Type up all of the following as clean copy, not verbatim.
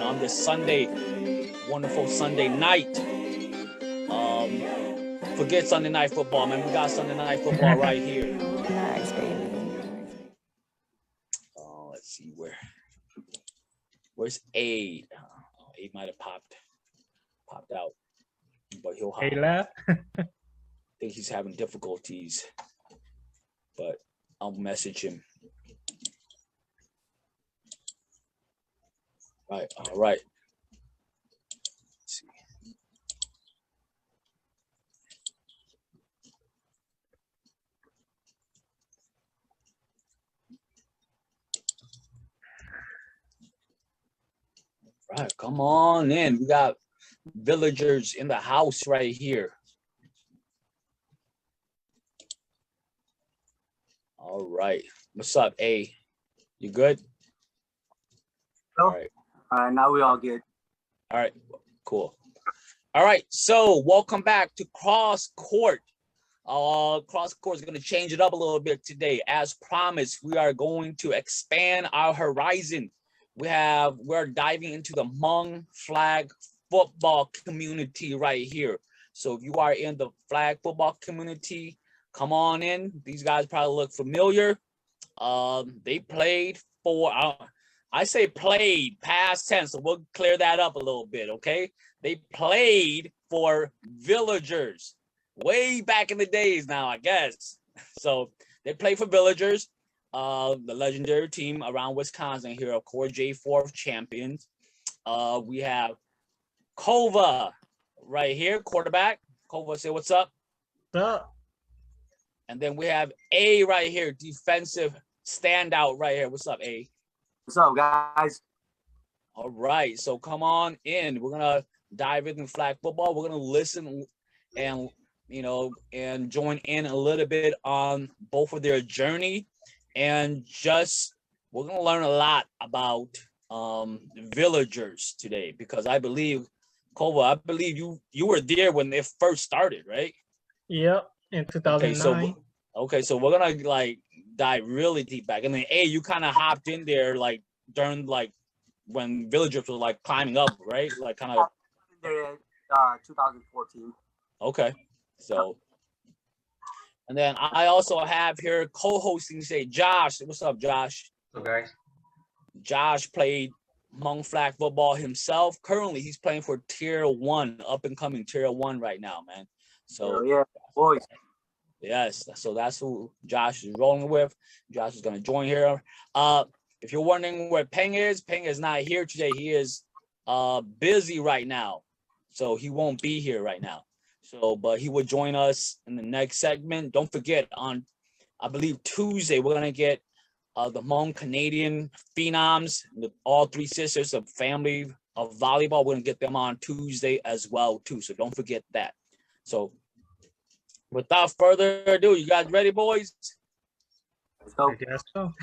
on this Sunday, wonderful Sunday night. Forget Sunday night football, man. We got Sunday night football right here. Nice, baby. Let's see where's Aid? Aid might have popped out, but he'll hop. He left. I think he's having difficulties, but I'll message him. Right, all right. Let's see. All right, come on in. We got villagers in the house right here. All right. What's up, A? You good? All right, now we all good. All right, cool. All right, so welcome back to CrossCourt. CrossCourt is going to change it up a little bit today. As promised, we are going to expand our horizon. We're diving into the Hmong Flag Football community right here. So if you are in the flag football community, come on in. These guys probably look familiar. They played for, I say played, past tense, so we'll clear that up a little bit, okay? They played for Villagers way back in the days now, I guess. So they played for Villagers, the legendary team around Wisconsin here, of course, J4 champions. We have Koua right here, quarterback. Koua, say what's up. What's up? And then we have A right here, defensive standout right here. What's up, A? What's up, guys? All right, so come on in. We're gonna dive into flag football. We're gonna listen and and join in a little bit on both of their journey, and just we're gonna learn a lot about villagers today, because I believe, Koua, I believe you were there when they first started, right? Yep, in 2009. Okay, so we're gonna like dive really deep back, and then A, you kind of hopped in there like during like when villagers were like climbing up, right? Like kind of there in 2014. Okay, so and then I also have here co-hosting today Josh. What's up, Josh? Hello, guys. Josh played Hmong Flag Football himself. Currently, he's playing for Tier 1, up and coming Tier 1 right now, man. So yeah, boys. Yes, so that's who Josh is rolling with. Josh is gonna join here. If you're wondering where Pheng is not here today. He is busy right now, so he won't be here right now. So, but he will join us in the next segment. Don't forget, on I believe Tuesday, we're gonna get the Hmong Canadian phenoms, all three sisters of family of volleyball. We're gonna get them on Tuesday as well too. So don't forget that. So without further ado, you guys ready, boys? Let's go. I guess so.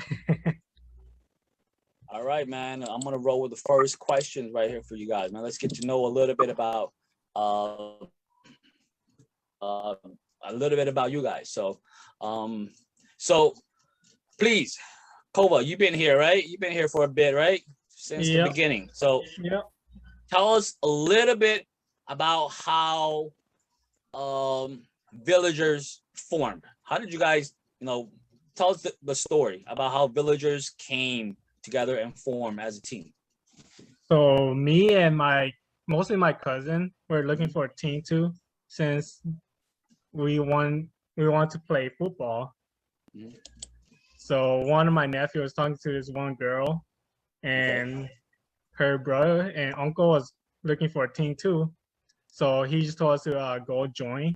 All right, man. I'm gonna roll with the first questions right here for you guys, man. Let's get to know a little bit about you guys. So, please, Koua, you've been here, right? You've been here for a bit, right? Since the beginning. So, tell us a little bit about how villagers formed. How did you guys, tell us the story about how villagers came together and formed as a team. So me and mostly my cousin were looking for a team too, since we want to play football. Mm-hmm. So one of my nephews was talking to this one girl, and her brother and uncle was looking for a team too. So he just told us to go join.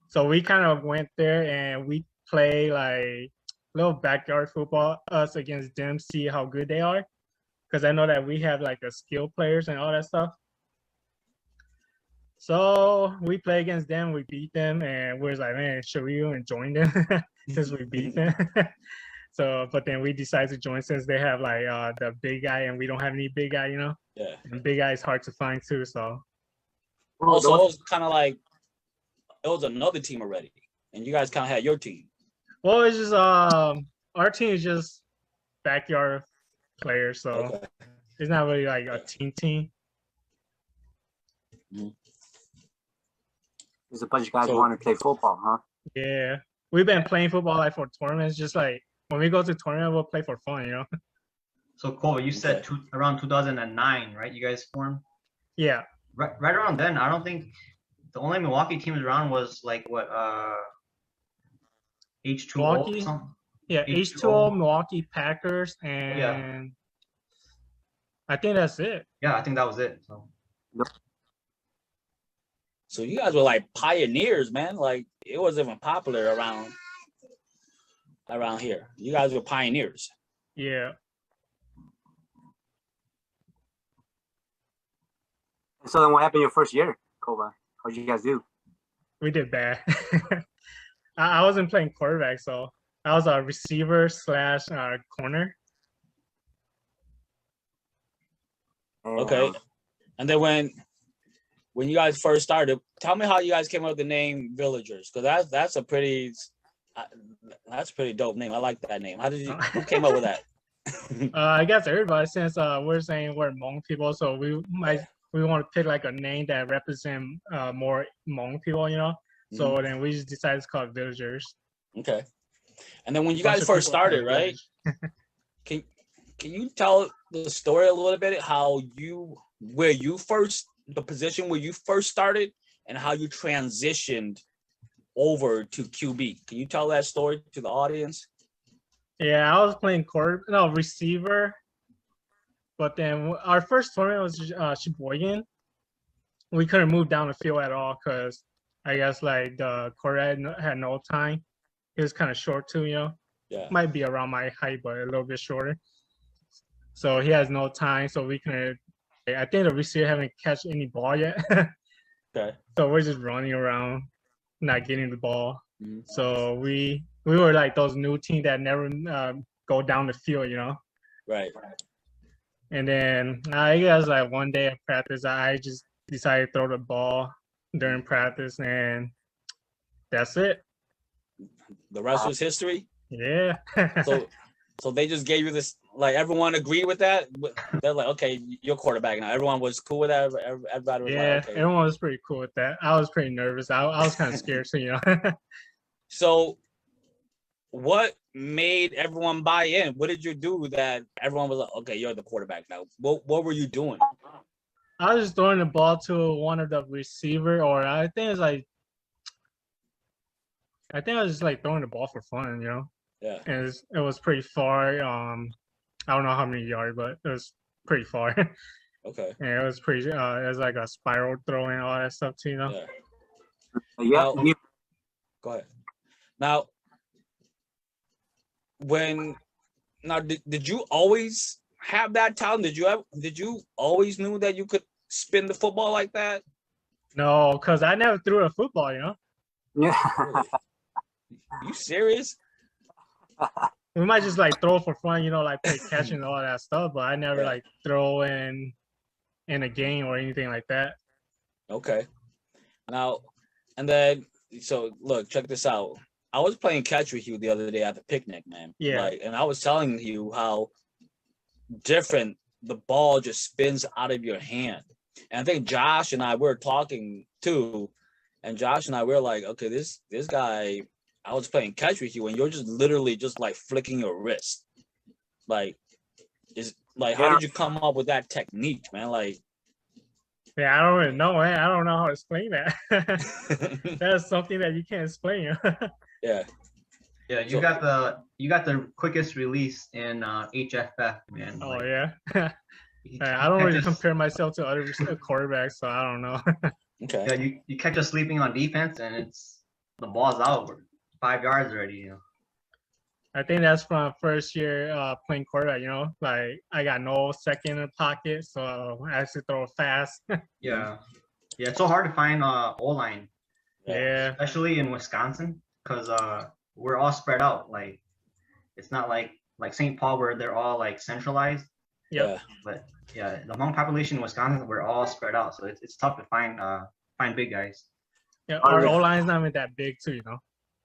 So we kind of went there and we play like little backyard football, us against them, see how good they are. Because I know that we have like the skill players and all that stuff. So we play against them, we beat them, and we're like, man, should we even join them since we beat them? So, but then we decided to join since they have like the big guy and we don't have any big guy, Yeah. And big guy is hard to find too, so. Also, it was kind of like, it was another team already, and you guys kind of had your team. Well, it's just our team is just backyard players, so it's not really like a team. There's a bunch of guys So- who want to play football, huh? Yeah, we've been playing football like for tournaments. Just like when we go to tournament, we'll play for fun, you know. So Koua, you said Okay. around 2009, right? You guys formed Yeah, right around then. I don't think the only Milwaukee teams around was like what H2O or Milwaukee? something. yeah. H2O. H2O, Milwaukee Packers, and I think that's it. Yeah, I think that was it. So you guys were like pioneers, man. Like it wasn't even popular around here. You guys were pioneers. Yeah, So then what happened your first year, Koua? How'd you guys do? we did bad. I wasn't playing quarterback, so I was a receiver slash corner. And, Okay. And then when you guys first started, tell me how you guys came up with the name Villagers, because that's a pretty dope name. I like that name. Who came up with that? I guess everybody, since we're saying we're Hmong people, so we want to pick like a name that represent more Hmong people, you know. So then we just decided to call it Villagers. Okay. And then when you Bunch guys of first people call it started, right? Village. Can you tell the story a little bit, the position where you first started and how you transitioned over to QB? Can you tell that story to the audience? Yeah, I was playing receiver, but then our first tournament was Sheboygan. We couldn't move down the field at all because I guess like the quarterback had no time. He was kind of short too, you know. Yeah. Might be around my height, but a little bit shorter. So he has no time. So we couldn't. I think the receiver haven't catch any ball yet. Okay. So we're just running around, not getting the ball. Mhm. So we were like those new team that never go down the field, you know. Right. And then I guess like one day at practice, I just decided to throw the ball during practice, and that's it. The rest was history. Yeah. So they just gave you this, like everyone agreed with that. They're like, okay, you're quarterback now. Everyone was cool with that. Everybody was Yeah, like, okay. everyone was pretty cool with that. I was pretty nervous. I was kind of scared too, you know. So what made everyone buy in? What did you do that everyone was like, okay, you're the quarterback now? What were you doing? I was just throwing the ball to one of the receiver, or I think I was just like throwing the ball for fun, you know. Yeah. And it was pretty far. I don't know how many yards, but it was pretty far. Okay. And it was pretty. It was like a spiral throw and all that stuff too, you know. Yeah. Yeah, Now- Go ahead. Now, did you always have that talent? Did you always knew that you could spin the football like that? No, because I never threw a football, you know. yeah. Really? You serious? We might just like throw for fun, you know, like play catch and all that stuff, but I never Yeah. like throw in a game or anything like that. Okay. Now, and then so look, check this out. I was playing catch with you the other day at the picnic, man. Yeah. Like, and I was telling you how different the ball just spins out of your hand. And I think Josh and I were talking too, and Josh and I were like, okay, this guy, I was playing catch with you, and you're just literally just like flicking your wrist. Like, how did you come up with that technique, man? Like, Yeah, I don't really know, man. I don't know how to explain that. That's something that you can't explain. yeah. Yeah, you So- got the quickest release in HFF, man. Oh Like, yeah. you I don't catch really us- compare myself to other quarterbacks, so I don't know. Okay. Yeah, you catch us sleeping on defense, and the ball's out 5 yards already. You know. I think that's from first year playing quarterback, you know, like I got no second in the pocket, so I have to throw fast. Yeah, yeah. It's so hard to find O-line, Yeah. especially in Wisconsin, because we're all spread out. Like, it's not like St. Paul where they're all like centralized. Yep. Yeah. But yeah, the Hmong population in Wisconsin, we're all spread out, so it's tough to find big guys. Yeah, Oh, our yeah. O-line's not even that big too, you know.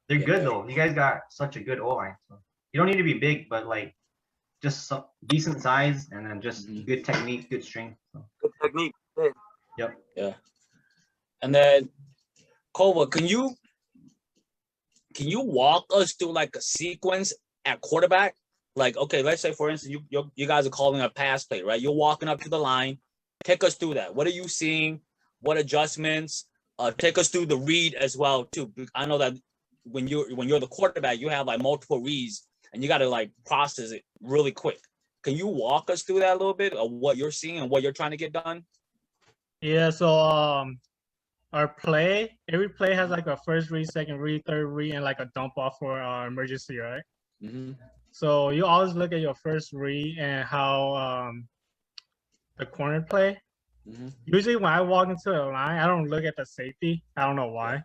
They're Yeah. good though. You guys got such a good O-line. So you don't need to be big, but like just some decent size, and then just Mhm. good technique, good strength. So, Good technique. Yeah. yep. Yeah. And then Koua, can you walk us through like a sequence at quarterback? Like, okay, let's say for instance, you guys are calling a pass play, right? You're walking up to the line. Take us through that. What are you seeing? What adjustments? Take us through the read as well too. I know that when you're the quarterback, you have like multiple reads, and you got to like process it really quick. Can you walk us through that a little bit of what you're seeing and what you're trying to get done? Yeah, so our play, every play has like a first read, second read, third read, and like a dump off for emergency, right? Mm-hmm. So you always look at your first read and how the corner play. Mm-hmm. Usually when I walk into the line, I don't look at the safety. I don't know why. Yeah.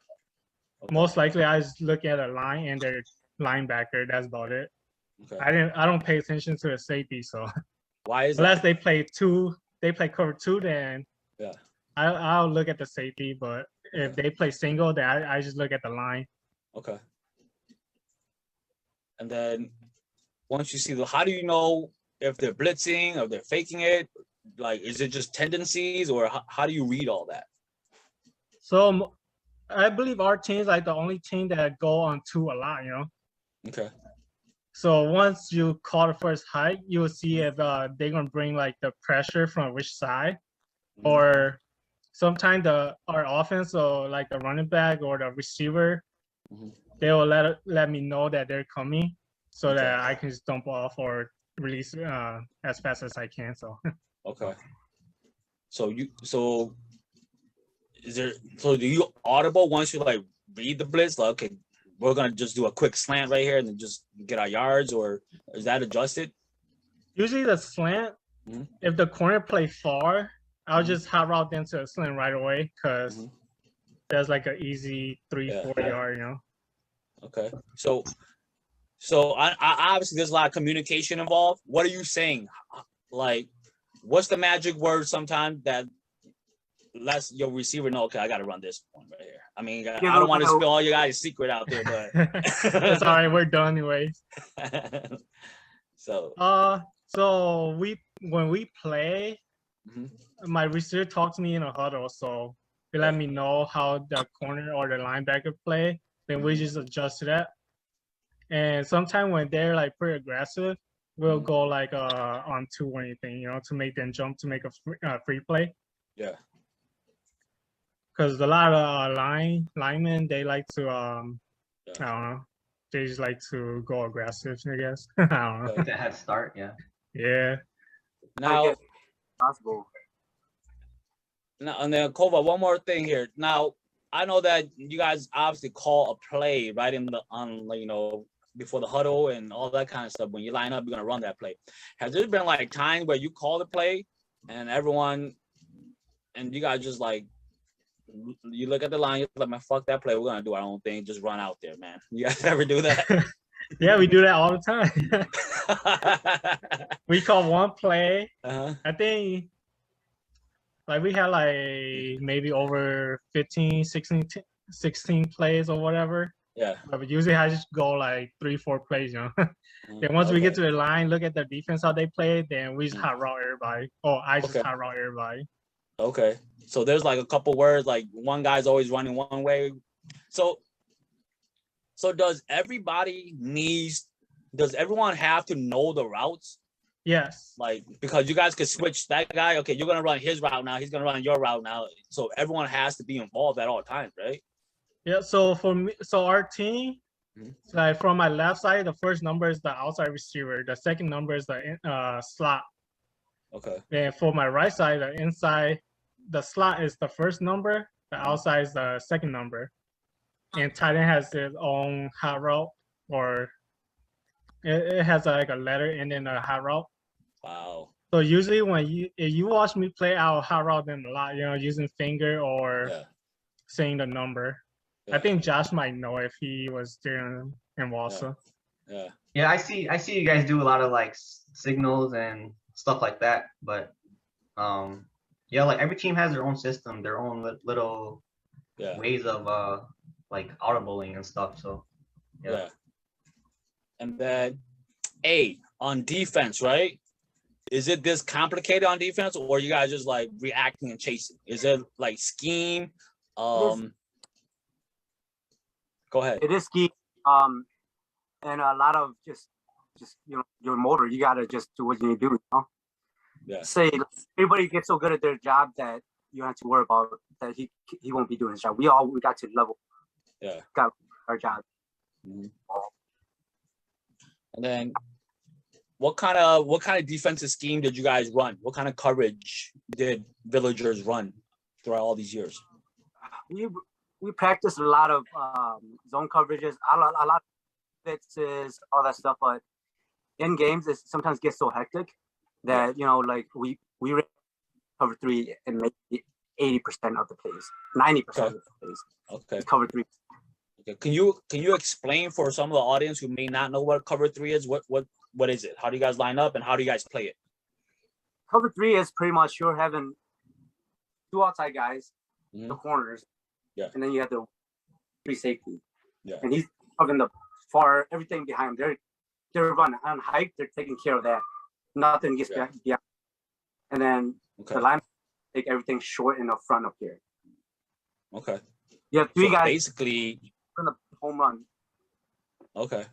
Okay. Most likely I just look at a line and their linebacker. That's about it. Okay. I don't pay attention to the safety. So Why is unless that? they play cover two, then Yeah. I'll look at the safety. But if Okay. they play single, then I just look at the line. Okay. And then once you see how do you know if they're blitzing or they're faking it? Like, is it just tendencies, or how do you read all that? So I believe our team is like the only team that go on two a lot, you know. Okay. So once you call the first hike, you will see if they're gonna bring like the pressure from which side, Mhm. or sometimes our offense, or like the running back or the receiver, Mhm. they will let me know that they're coming, so Okay. that I can just dump off or release as fast as I can. So Okay. So do you audible once you like read the blitz? Like, okay, we're gonna just do a quick slant right here and then just get our yards, or is that adjusted? usually the slant, Mhm. if the corner play far, I'll Mhm. just hot route them to a slant right away, because Mhm. that's like an easy 3, Yeah. 4 yard, you know. Okay. So I obviously there's a lot of communication involved. What are you saying? Like, what's the magic word sometimes that lets your receiver know, okay, I got to run this one right here. I mean, I don't want to spill all your guys' secret out there, but It's all right, we're done anyways. so So when we play, mhm. my receiver talks to me in a huddle, so they let me know how the corner or the linebacker play, then we just adjust to that. And sometimes when they're like pretty aggressive, we'll go like on two or anything, you know, to make them jump to make a free play. Yeah. Because a lot of linemen, they like to I don't know, they just like to go aggressive, I guess. I don't know. Get that head start, yeah. Yeah. Now, Possible. and then Koua, one more thing here. Now, I know that you guys obviously call a play right before the huddle and all that kind of stuff. When you line up, you're gonna run that play. Has there been like times where you call the play and you guys just like, you look at the line, you're like, man, fuck that play. We're gonna do our own thing. Just run out there, man. You guys ever do that? Yeah, we do that all the time. We call one play. Uh-huh. I think like we had like maybe over 15, 16 plays or whatever. Yeah. But usually I just go like 3, 4 plays, you know. Then once we get to the line, look at the defense, how they play, then we just hot route everybody. Oh, I just hot route everybody. Okay. So there's like a couple words, like one guy's always running one way. So does everyone have to know the routes? Yes. Like, because you guys could switch that guy. Okay, you're gonna run his route now. He's gonna run your route now. So everyone has to be involved at all times, right? Yeah. So for me, so our team, like from my left side, the first number is the outside receiver. The second number is the slot. Okay. And for my right side, the inside, the slot is the first number. The outside is the second number. And tight end has its own hot route, or it has like a letter and then a hot route. Wow. So usually if you watch me play, I'll hot route them a lot, you know, using finger or saying the number. I think Josh might know if he was there in Wausau. Yeah. Yeah, I see you guys do a lot of like signals and stuff like that, but yeah, like every team has their own system, their own little ways of like audibling and stuff. So yeah. And then on defense, right? Is it this complicated on defense, or you guys just like reacting and chasing? Is it like scheme? Go ahead. It is key. And a lot of just your motor. You gotta just do what you do. You know? Yeah. Say everybody gets so good at their job that you don't have to worry about that he won't be doing his job. We got to level. Yeah. Got our job. Mm-hmm. And then, what kind of defensive scheme did you guys run? What kind of coverage did villagers run throughout all these years? We practiced a lot of zone coverages, a lot of blitzes, all that stuff. But in games, it sometimes gets so hectic that like we ran cover 3 and maybe 80% of the plays, 90% of the plays. Okay. Cover 3. Okay. Can you explain for some of the audience who may not know what cover 3 is? What is it? How do you guys line up and how do you guys play it? Cover 3 is pretty much you're having 2 outside guys, Mm-hmm. the corners, and then you have the 3 safety. Yeah. And he's covering the everything behind him. They're running on height. They're taking care of that. Nothing gets behind. And then the line take everything short in the front up here. Okay. You have 3 guys basically in the home run. Okay.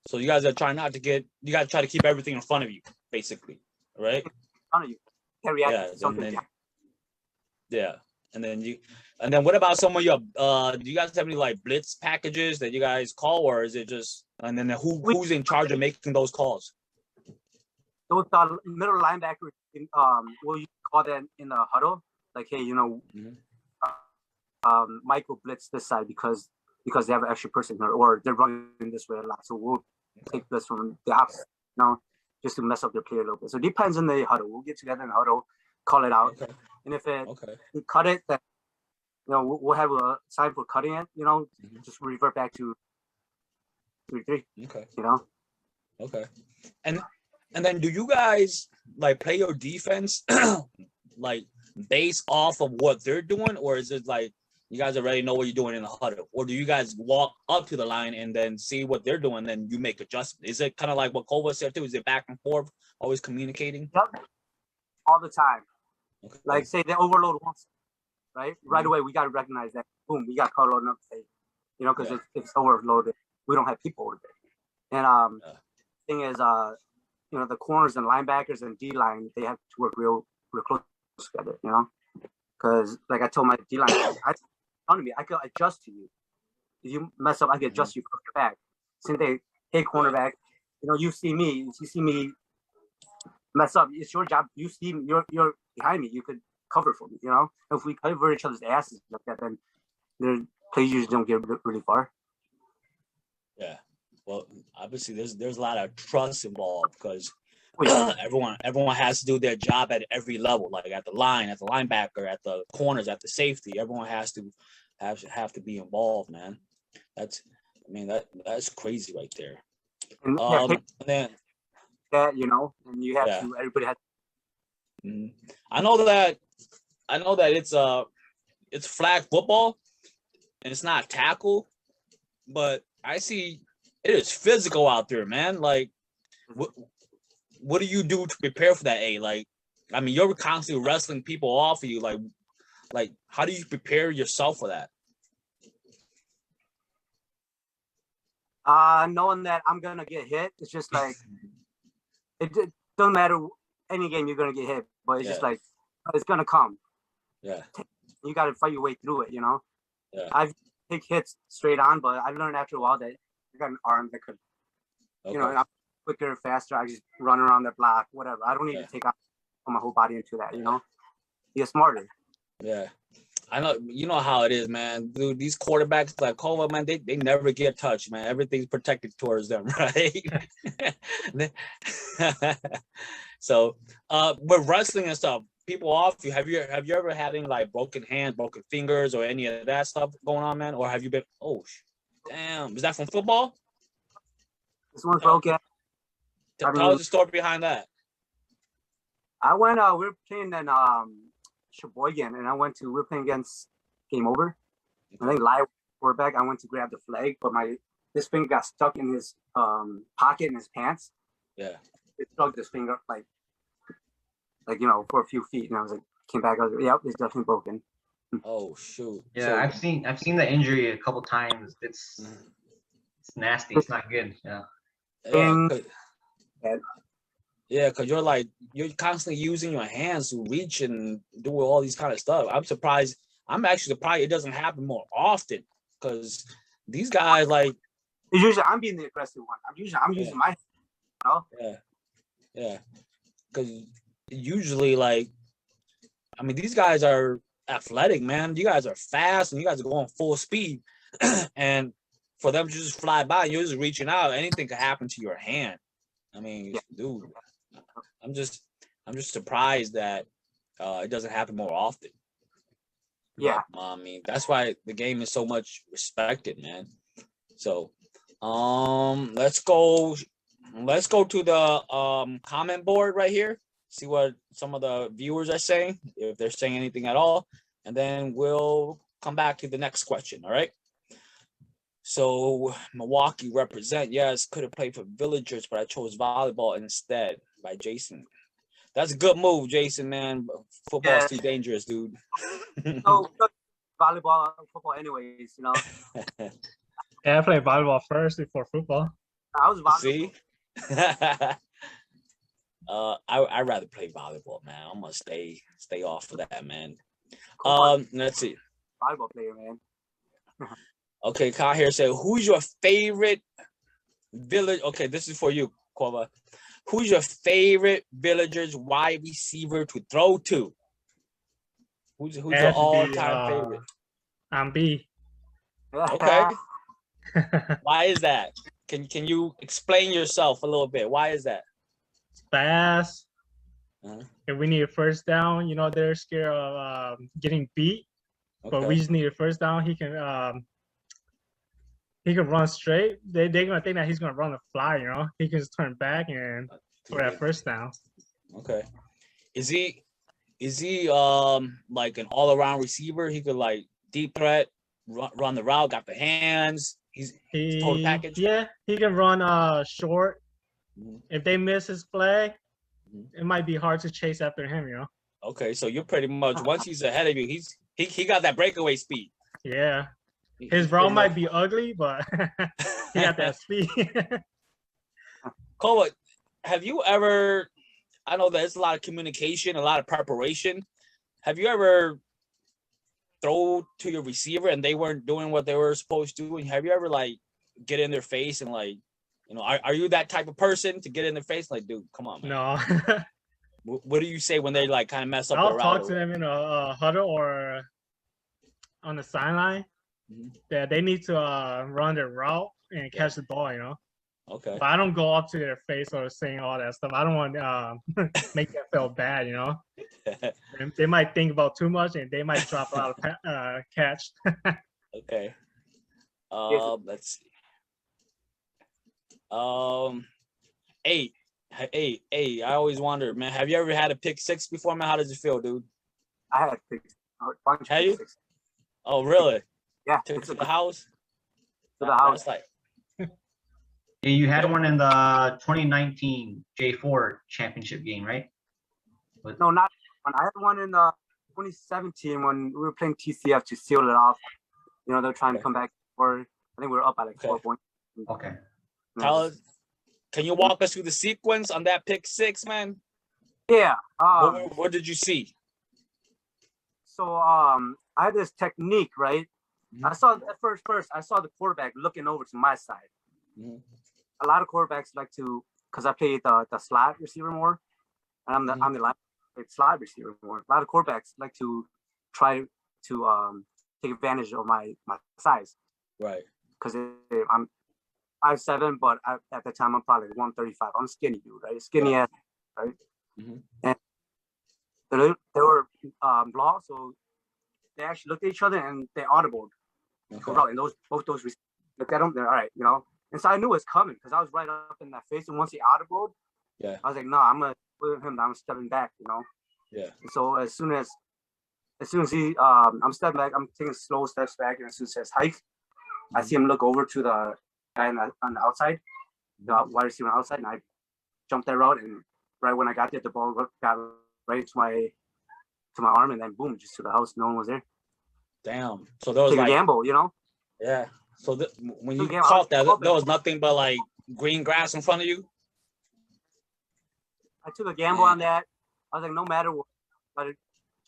So you guys are trying not to get. You guys try to keep everything in front of you, basically, right? In front of you. Can't react to something. And then what about some of your? Do you guys have any like blitz packages that you guys call, or is it just? And then who's in charge of making those calls? Those middle linebackers, you call that in the huddle, like, hey, Michael blitz this side because they have an extra person here, or they're running this way a lot, so we'll take this from the opposite, just to mess up their play a little bit. So it depends on the huddle. We'll get together in the huddle, call it out, and if we cut it, then we'll have a sign for cutting it. Just revert back to 3-3. Okay. Okay. And then do you guys like play your defense like based off of what they're doing, or is it like you guys already know what you're doing in the huddle, or do you guys walk up to the line and then see what they're doing, then you make adjustments? Is it kind of like what Koua said too? Is it back and forth, always communicating? Yep. All the time. Okay. Like say they overload once, right? Mm-hmm. Right away we got to recognize that. Boom, we got caught on up today. Because if it's overloaded, we don't have people over there. And thing is, the corners and linebackers and D line, they have to work real close together. Because like I told my D line, I could adjust to you. If you mess up, I can adjust you from your back. Since they hey cornerback, you see me mess up. It's your job. You see me, you're behind me. You could cover for me. If we cover each other's asses like that, then the plays usually don't get really far. Yeah. Well, obviously there's a lot of trust involved because everyone has to do their job at every level, like at the line, at the linebacker, at the corners, at the safety. Everyone has to have to be involved, man. That's crazy right there. And then that and you have to. Everybody has. I know that it's flag football, and it's not tackle, but I see it is physical out there, man. Like, what do you do to prepare for that? You're constantly wrestling people off of you. Like, how do you prepare yourself for that? Knowing that I'm gonna get hit, it's just like it doesn't matter any game you're gonna get hit, but it's just like it's gonna come. Yeah, you got to fight your way through it. Yeah. I've take hits straight on, but I learned after a while that I got an arm that could, and I'm quicker, faster. I just run around the block, whatever. I don't need to take my whole body into that. Get smarter. Yeah. I know, you know how it is, man. Dude, these quarterbacks like Koua, man, they never get touched, man. Everything's protected towards them, right? So, with wrestling and stuff, people off you. Have you ever had any like broken hands, broken fingers, or any of that stuff going on, man? Or have you been? Oh, damn! Is that from football? This one's broken. Tell us the story behind that. I went. We were playing in Sheboygan, and we were playing against Game Over. I think live quarterback. I went to grab the flag, but this finger got stuck in his pocket in his pants. Yeah. it plugged his finger like you know, for a few feet, and I was like, came back. I was like, yep, it's definitely broken. Oh shoot. Yeah, So, I've seen the injury a couple times. It's nasty. It's not good. Yeah. yeah, yeah, because you're constantly using your hands to reach and do all these kind of stuff. I'm surprised. I'm actually surprised it doesn't happen more often because these guys like. Usually, I'm being the aggressive one. I'm using my, you know. Yeah, because usually like, I mean, these guys are athletic, man. You guys are fast and you guys are going full speed, and for them to just fly by, you're just reaching out. Anything could happen to your hand. I mean, dude, I'm just surprised that it doesn't happen more often. Yeah. But, I mean, that's why the game is so much respected, man. So, let's go to the comment board right here. See what some of the viewers are saying, if they're saying anything at all, and then we'll come back to the next question. All right. So Milwaukee represent. Yes, could have played for Villagers, but I chose volleyball instead. By Jason. That's a good move, Jason. Man, football's too dangerous, dude. So volleyball, football, anyways. You know. Yeah, I played volleyball first before football. I was volleyball. See. I'd rather play volleyball, man. I'm gonna stay off of that, man. Let's see. Volleyball player, man. Okay, Kyle here said, who's your favorite village? Okay, this is for you, Koua. Who's your favorite Villagers wide receiver to throw to? Who's your all-time favorite? I'm B. Okay. Why is that? Can you explain yourself a little bit? Why is that? Fast. Uh-huh. If we need a first down, you know, they're scared of getting beat. Okay. But we just need a first down. He can run straight. They're gonna think that he's gonna run a fly, you know. He can just turn back and for that first down. Okay. Is he like an all-around receiver? He could like deep threat, run the route, got the hands. He's total package. Yeah, he can run short. Mm-hmm. If they miss his play, it might be hard to chase after him, you know. Okay, so you're pretty much once he's ahead of you, he got that breakaway speed. Yeah. His route might be ugly, but he got that speed. Koua, have you ever, I know there's a lot of communication, a lot of preparation. Have you ever throw to your receiver and they weren't doing what they were supposed to? And have you ever like get in their face and like, you know, are you that type of person to get in their face? Like, dude, come on, man. No. What do you say when they like kind of mess up? I'll talk to them in a huddle or on the sideline. That they need to run their route and catch the ball, you know. Okay. But I don't go up to their face or saying all that stuff. I don't want to make them feel bad, you know. They might think about too much and they might drop a lot of catch. Okay. Let's see. Hey, I always wondered, man. Have you ever had a pick six before, man? How does it feel, dude? I had a pick. Have you? Oh, really? Yeah. To the house? To the house. Like... Yeah, you had one in the 2019 J4 championship game, right? No, not one. I had one in 2017 when we were playing TCF to seal it off. You know, they're trying to come back for. I think we were up by like 4 points. Okay. Tell us, can you walk us through the sequence on that pick six, man? Yeah. What did you see? So I had this technique, right? Mm-hmm. I saw at first I saw the quarterback looking over to my side. Mm-hmm. A lot of quarterbacks like to, because I played the slot receiver more, and I'm the line slot receiver more. A lot of quarterbacks like to try to take advantage of my size, right? Because I'm 5'7", but at the time I'm probably 135. I'm skinny dude, right? Skinny ass, right? Mm-hmm. And they were blocked, so they actually looked at each other and they audibled. Okay. And both those looked at them. They're all right, you know. And so I knew it was coming because I was right up in that face. And once he audibled, I was like, no, I'm gonna put him down. I'm stepping back, you know. Yeah. And so as soon as he, I'm stepping back. I'm taking slow steps back, and as soon as he says hike, I see him look over to the guy on the outside, the wide receiver outside, and I jumped that route, and right when I got there, the ball got right to my arm, and then boom, just to the house. No one was there. Damn. So there was Take like a gamble, you know? Yeah. So when you caught that, there was nothing but like green grass in front of you. I took a gamble on that. I was like, no matter what, let it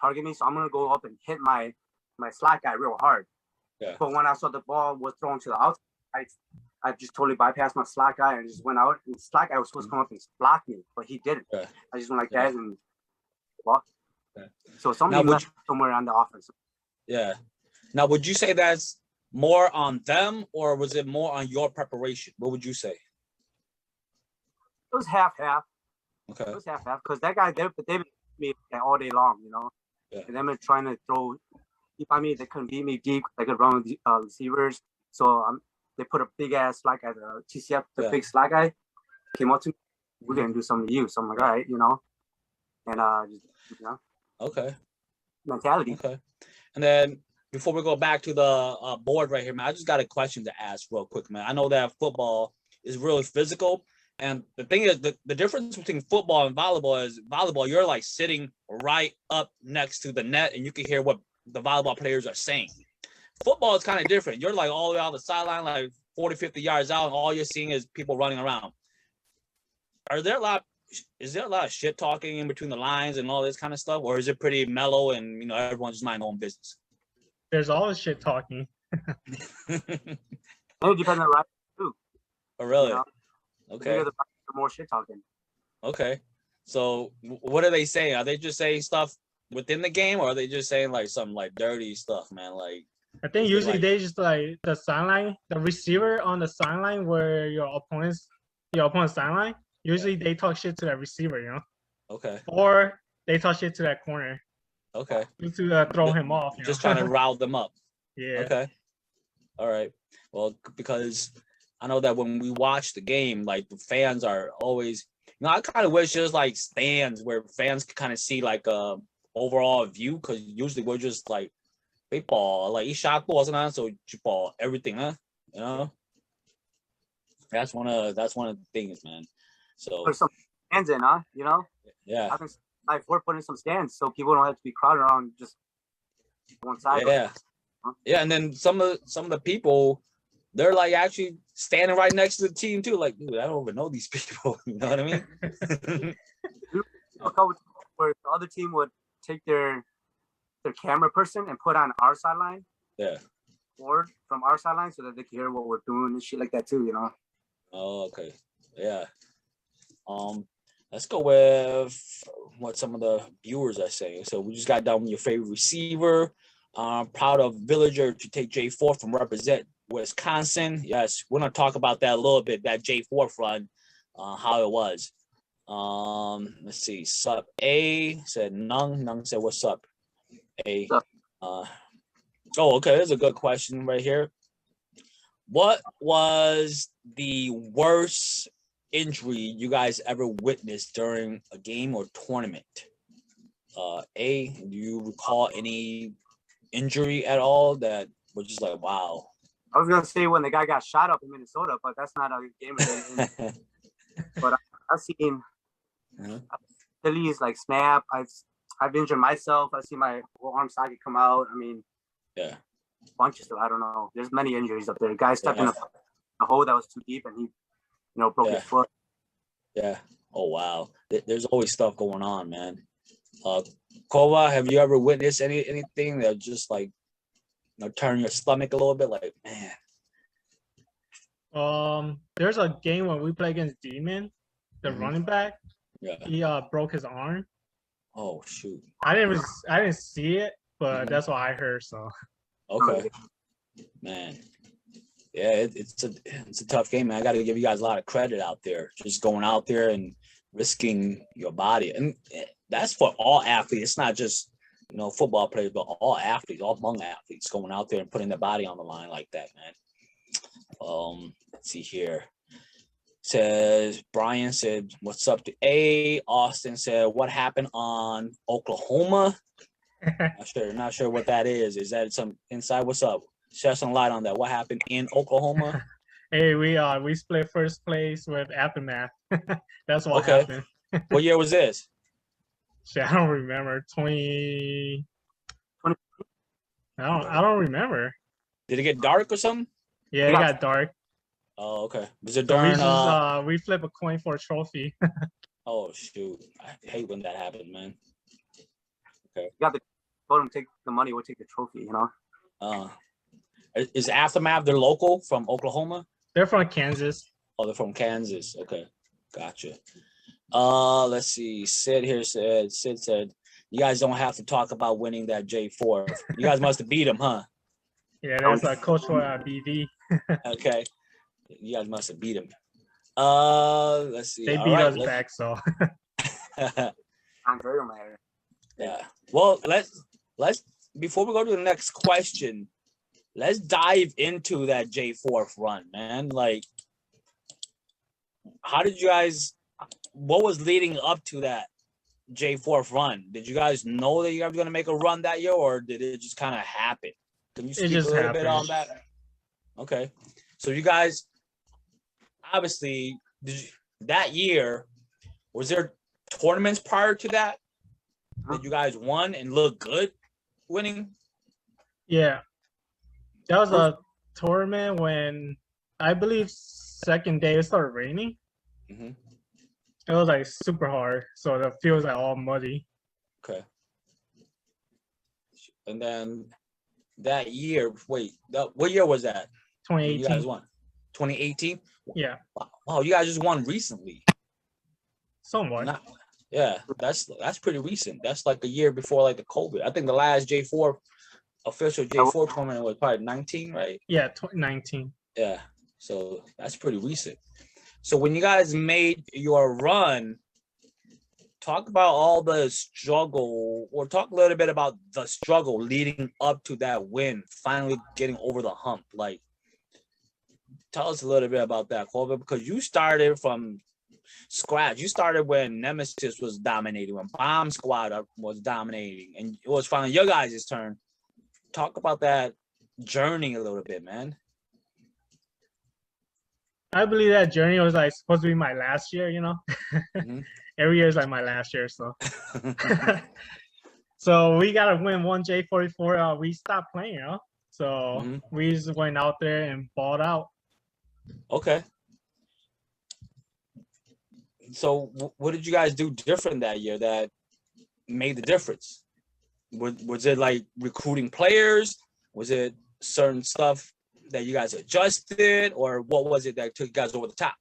target me, so I'm gonna go up and hit my slot guy real hard. Yeah. But when I saw the ball was thrown to the outside, I just totally bypassed my slot guy and just went out. And the slot guy was supposed to come up and block me, but he didn't. Yeah. I just went like that and walked. Yeah. So somebody left somewhere on the offense. Yeah. Now, would you say that's more on them, or was it more on your preparation? What would you say? It was half-half. Okay. It was half-half because that guy, they've been me all day long, you know. Yeah. And they've been trying to throw deep on me. They couldn't beat me deep. They could run with receivers. So they put a big ass slot guy, the TCF, the big slot guy, came up to me. We're gonna do something to you. So I'm like, all right, you know, and just, you know. Okay. Mentality. Okay. And then before we go back to the board right here, man, I just got a question to ask real quick, man. I know that football is really physical. And the thing is, the difference between football and volleyball is volleyball, you're like sitting right up next to the net and you can hear what the volleyball players are saying. Football is kind of different. You're like all the way out the sideline, like 40, 50 yards out, and all you're seeing is people running around. Is there a lot of shit talking in between the lines and all this kind of stuff? Or is it pretty mellow and, you know, everyone's just mind their own business? There's always shit talking. It depends on right too. Oh, really? You know? Okay. The more shit talking. Okay. So what are they saying? Are they just saying stuff within the game, or are they just saying like some like dirty stuff, man? Like, I think usually they just like the sideline, the receiver on the sideline where your opponent's sideline. Usually they talk shit to that receiver, you know. Okay. Or they talk shit to that corner. Okay. To throw him off. Just trying to rile them up. Yeah. Okay. All right. Well, because I know that when we watch the game, like the fans are always, you know, I kind of wish there's like stands where fans can kind of see like a overall view, because usually we're just like baseball, like shot balls and so ball everything, huh? You know, that's one of the things, man. So put some stands in, huh? You know. Yeah. I think like we're putting some stands so people don't have to be crowded around just one side. Yeah. Yeah, and then some of the people, they're like actually standing right next to the team too. Like, dude, I don't even know these people. You know what I mean? Where the other team would take their camera person and put on our sideline. Yeah. Or from our sideline so that they can hear what we're doing and shit like that too, you know. Oh, okay. Yeah. Let's go with what some of the viewers are saying. So we just got done with your favorite receiver. Proud of Villager to take J4 from represent Wisconsin. Yes, we're gonna talk about that a little bit. That J4 run, how it was. Let's see. Sup A said Nung said what's up. A. Oh, okay. There's a good question right here. What was the worst injury you guys ever witnessed during a game or tournament? A, do you recall any injury at all that was just like, wow? I was gonna say when the guy got shot up in Minnesota, but that's not a game related. But I've seen Achilles like snap. I've injured myself. I see my whole arm socket come out. I mean, yeah, bunch of stuff. I don't know. There's many injuries up there. The guy stepped in a hole that was too deep, and he, broke his foot. Yeah. Oh wow. There's always stuff going on, man. Koua, have you ever witnessed anything that just like, turn your stomach a little bit? Like, man. There's a game when we play against Demon, the running back. Yeah. He broke his arm. Oh shoot. I didn't see it, but that's what I heard. So. Okay. Man. Yeah, it's a tough game, man. I got to give you guys a lot of credit out there, just going out there and risking your body, and that's for all athletes. It's not just football players, but all athletes, all Hmong athletes, going out there and putting their body on the line like that, man. Let's see here. Says Brian said, "What's up to A?" Austin said, "What happened on Oklahoma?" Not sure what that is. Is that some inside? What's up? Shed some light on that. What happened in Oklahoma? Hey, we split first place with Aftermath. That's what Okay. happened. What year was this? Shit, I don't remember. 20. I don't remember. Did it get dark or something? Yeah, it got dark. Oh, okay. Was it So during we flip a coin for a trophy. Oh shoot. I hate when that happens, man. You got to told him take the money, we'll take the trophy, you know. Is Aftermath they're local from Oklahoma? They're from Kansas. Oh, they're from Kansas. Okay. Gotcha. Let's see. Sid said, you guys don't have to talk about winning that J4. You guys must have beat him, huh? Yeah, that's a coach for BV. Okay. You guys must have beat him. Let's see. They beat us back, so. I'm very mad. Yeah. Well, let's before we go to the next question, let's dive into that J4 run, man. Like, how did you guys? What was leading up to that J4 run? Did you guys know that you guys were gonna make a run that year, or did it just kind of happen? Can you speak a little bit on that? Okay. So you guys, obviously, that year, was there tournaments prior to that you guys won and looked good winning? Yeah. That was a tournament when I believe second day it started raining. Mm-hmm. It was like super hard, so the field was like all muddy. Okay. And then that year, what year was that? 2018. You guys won. 2018? Yeah. Wow, you guys just won recently. Somewhat. Yeah, that's pretty recent. That's like a year before like the COVID. I think the last official J4 tournament was probably 19, right? Yeah, 2019. Yeah, so that's pretty recent. So when you guys made your run, talk about all the struggle, or talk a little bit about the struggle leading up to that win, finally getting over the hump. Like, tell us a little bit about that, Koua, because you started from scratch. You started when Nemesis was dominating, when Bomb Squad was dominating, and it was finally your guys' turn. Talk about that journey a little bit, man. I believe that journey was like supposed to be my last year, you know. Mm-hmm. Every year is like my last year, so. So we gotta win one J44. We stopped playing, you know. So we just went out there and balled out. Okay. So what did you guys do different that year that made the difference? Was it like recruiting players? Was it certain stuff that you guys adjusted, or what was it that took you guys over the top?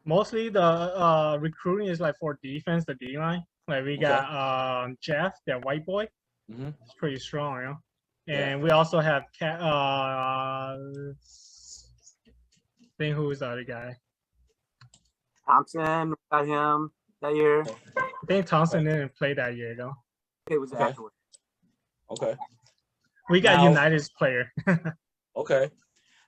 Mostly the recruiting is like for defense, the D line. Like we got Jeff, that white boy. It's pretty strong, you know. And we also have think who's the other guy? Thompson, got him that year. I think Thompson didn't play that year though. It was afterwards. Okay. We got United's player. Okay.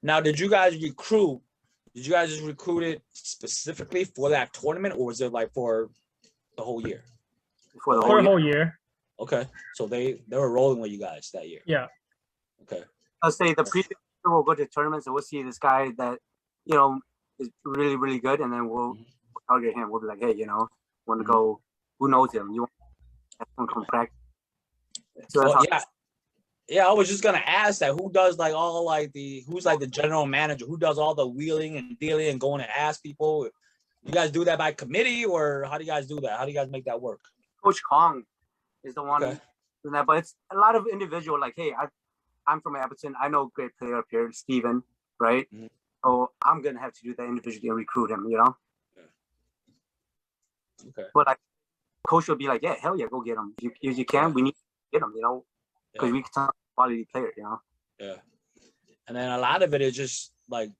Now, did you guys just recruit it specifically for that tournament, or was it like for the whole year? For the whole year. Okay. So they were rolling with you guys that year. Yeah. Okay. I'll say the previous year we'll go to tournaments and we'll see this guy that, you know, is really, really good, and then we'll target him. We'll be like, hey, you know, want to go, who knows him? You want to come practice? So well, yeah, I was just gonna ask that. Who does like all like who's like the general manager? Who does all the wheeling and dealing and going to ask people? You guys do that by committee, or how do you guys do that? How do you guys make that work? Coach Kong is the one doing that, but it's a lot of individual. Like, hey, I'm from Appleton. I know a great player up here, Steven, right? So I'm gonna have to do that individually and recruit him, you know. Okay. But like, coach will be like, yeah, hell yeah, go get him. If you can, we need to get him, you know, because we can talk quality player, you know. Yeah. And then a lot of it is just like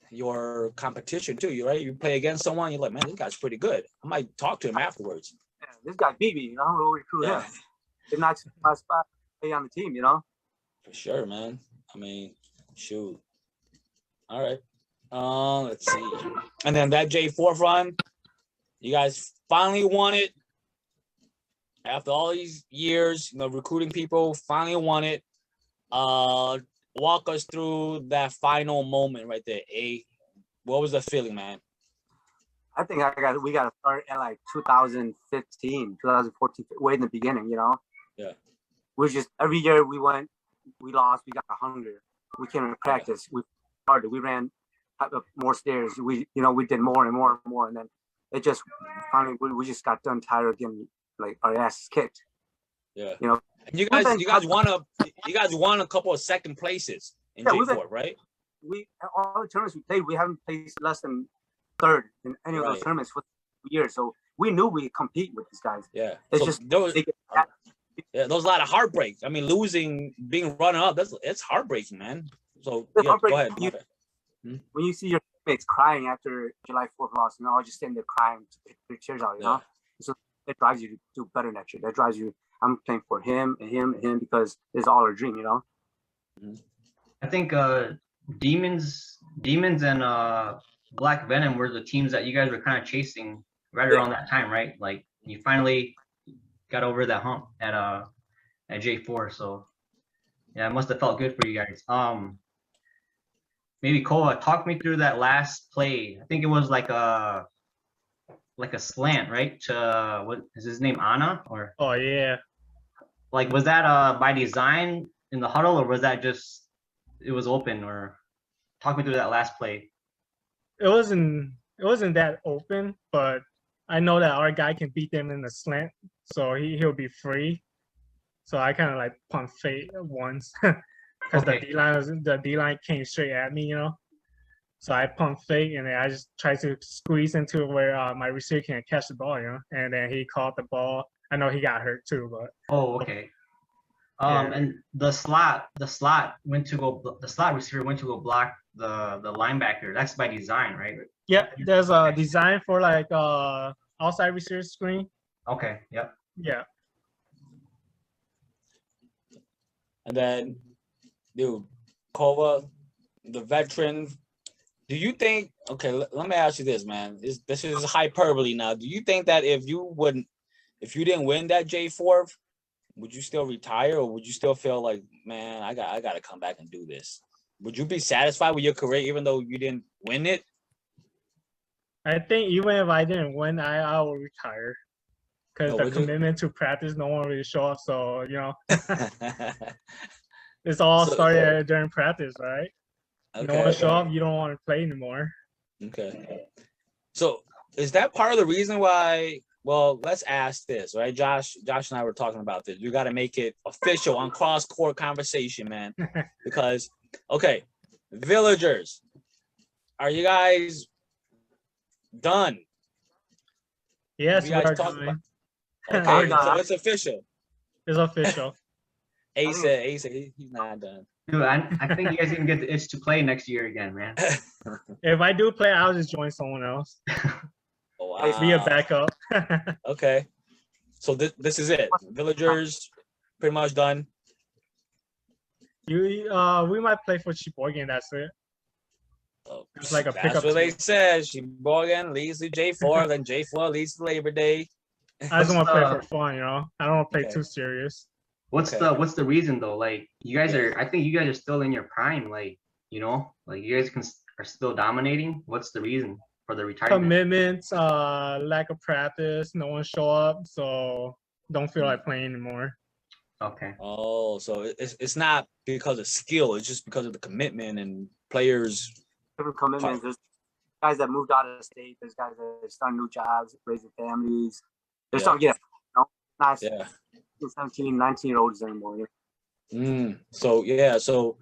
your competition too, right? You play against someone, you're like, man, this guy's pretty good. I might talk to him afterwards. Yeah, this guy beat me, you know, we'll recruit him. If not my spot, play on the team, you know. For sure, man. I mean, shoot. All right. Let's see. And then that J4 run, you guys finally won it. After all these years, you know, recruiting people, finally won it. Walk us through that final moment right there. What was the feeling, man? I think we got to start at like 2015, 2014, way in the beginning, you know? Yeah. We just, every year we went, we lost, we got hunger. We came to practice. We started, we ran up more stairs. We did more and more and more. And then it just, finally, we just got done tired of getting like our asses kicked. Yeah. You know? And you guys won a couple of second places in J4, right? All the tournaments we played, we haven't placed less than third in any of those tournaments for years. So we knew we compete with these guys. Yeah. It's so just there was a lot of heartbreak. I mean, losing, being runner up, it's heartbreartbreaking, man. So go ahead. When you see your teammates crying after July 4th loss, you know, I was just sitting there crying to pick their tears out, you know. So it drives you to do better next year. That drives you. I'm playing for him and him and him because it's all our dream, you know. I think Demons and Black Venom were the teams that you guys were kind of chasing right around that time, right? Like you finally got over that hump at J4. So yeah, it must have felt good for you guys. Maybe Koua, talk me through that last play. I think it was like a slant, right? To what is his name, Anna? Or Oh yeah. Like was that by design in the huddle, or was that just it was open? Or talk me through that last play. It wasn't that open, but I know that our guy can beat them in the slant, so he'll be free. So I kind of like pump fake once because the D line came straight at me, you know. So I pump fake and then I just try to squeeze into where my receiver can catch the ball, you know. And then he caught the ball. I know he got hurt too, but okay. And the slot receiver went to go block the linebacker. That's by design, right? Yeah, there's a design for like outside receiver screen. Okay. Yep. Yeah. And then, dude, Koua, the veteran. Do you think? Okay, let me ask you this, man. This is hyperbole now. Do you think that if you didn't win that J4, would you still retire, or would you still feel like, man, I got to come back and do this? Would you be satisfied with your career even though you didn't win it? I think even if I didn't win, I will retire because the commitment to practice, no one really show up. So you know, it's all started during practice, right? Okay. No one show up, you don't want to play anymore. Okay. So is that part of the reason why? Well, let's ask this, right? Josh and I were talking about this. We got to make it official on CrossCourt conversation, man. Because, okay, Villagers, are you guys done? Yes, we are done. Okay, so it's official. It's official. Ace said he's not done. Dude, I think you guys even get the itch to play next year again, man. If I do play, I'll just join someone else. Oh, wow. Be a backup. Okay. So this is it. Villagers pretty much done. We might play for Sheboygan, that's it. Oh, it's like a that's pickup what they team. said. Sheboygan leads to J4, then J4 leads to Labor Day. I just want to play for fun, you know. I don't want to play too serious. What's the reason though? Like you guys I think you guys are still in your prime, like, you know, like you guys are still dominating. What's the reason for the retirement? Commitments, lack of practice, no one show up, so don't feel like playing anymore. Okay. Oh, so it's not because of skill, it's just because of the commitment and players. Different commitments. There's guys that moved out of the state, there's guys that are starting new jobs, raising families. They're starting to get, you know, nice. Yeah. 17, 19-year-olds anymore. So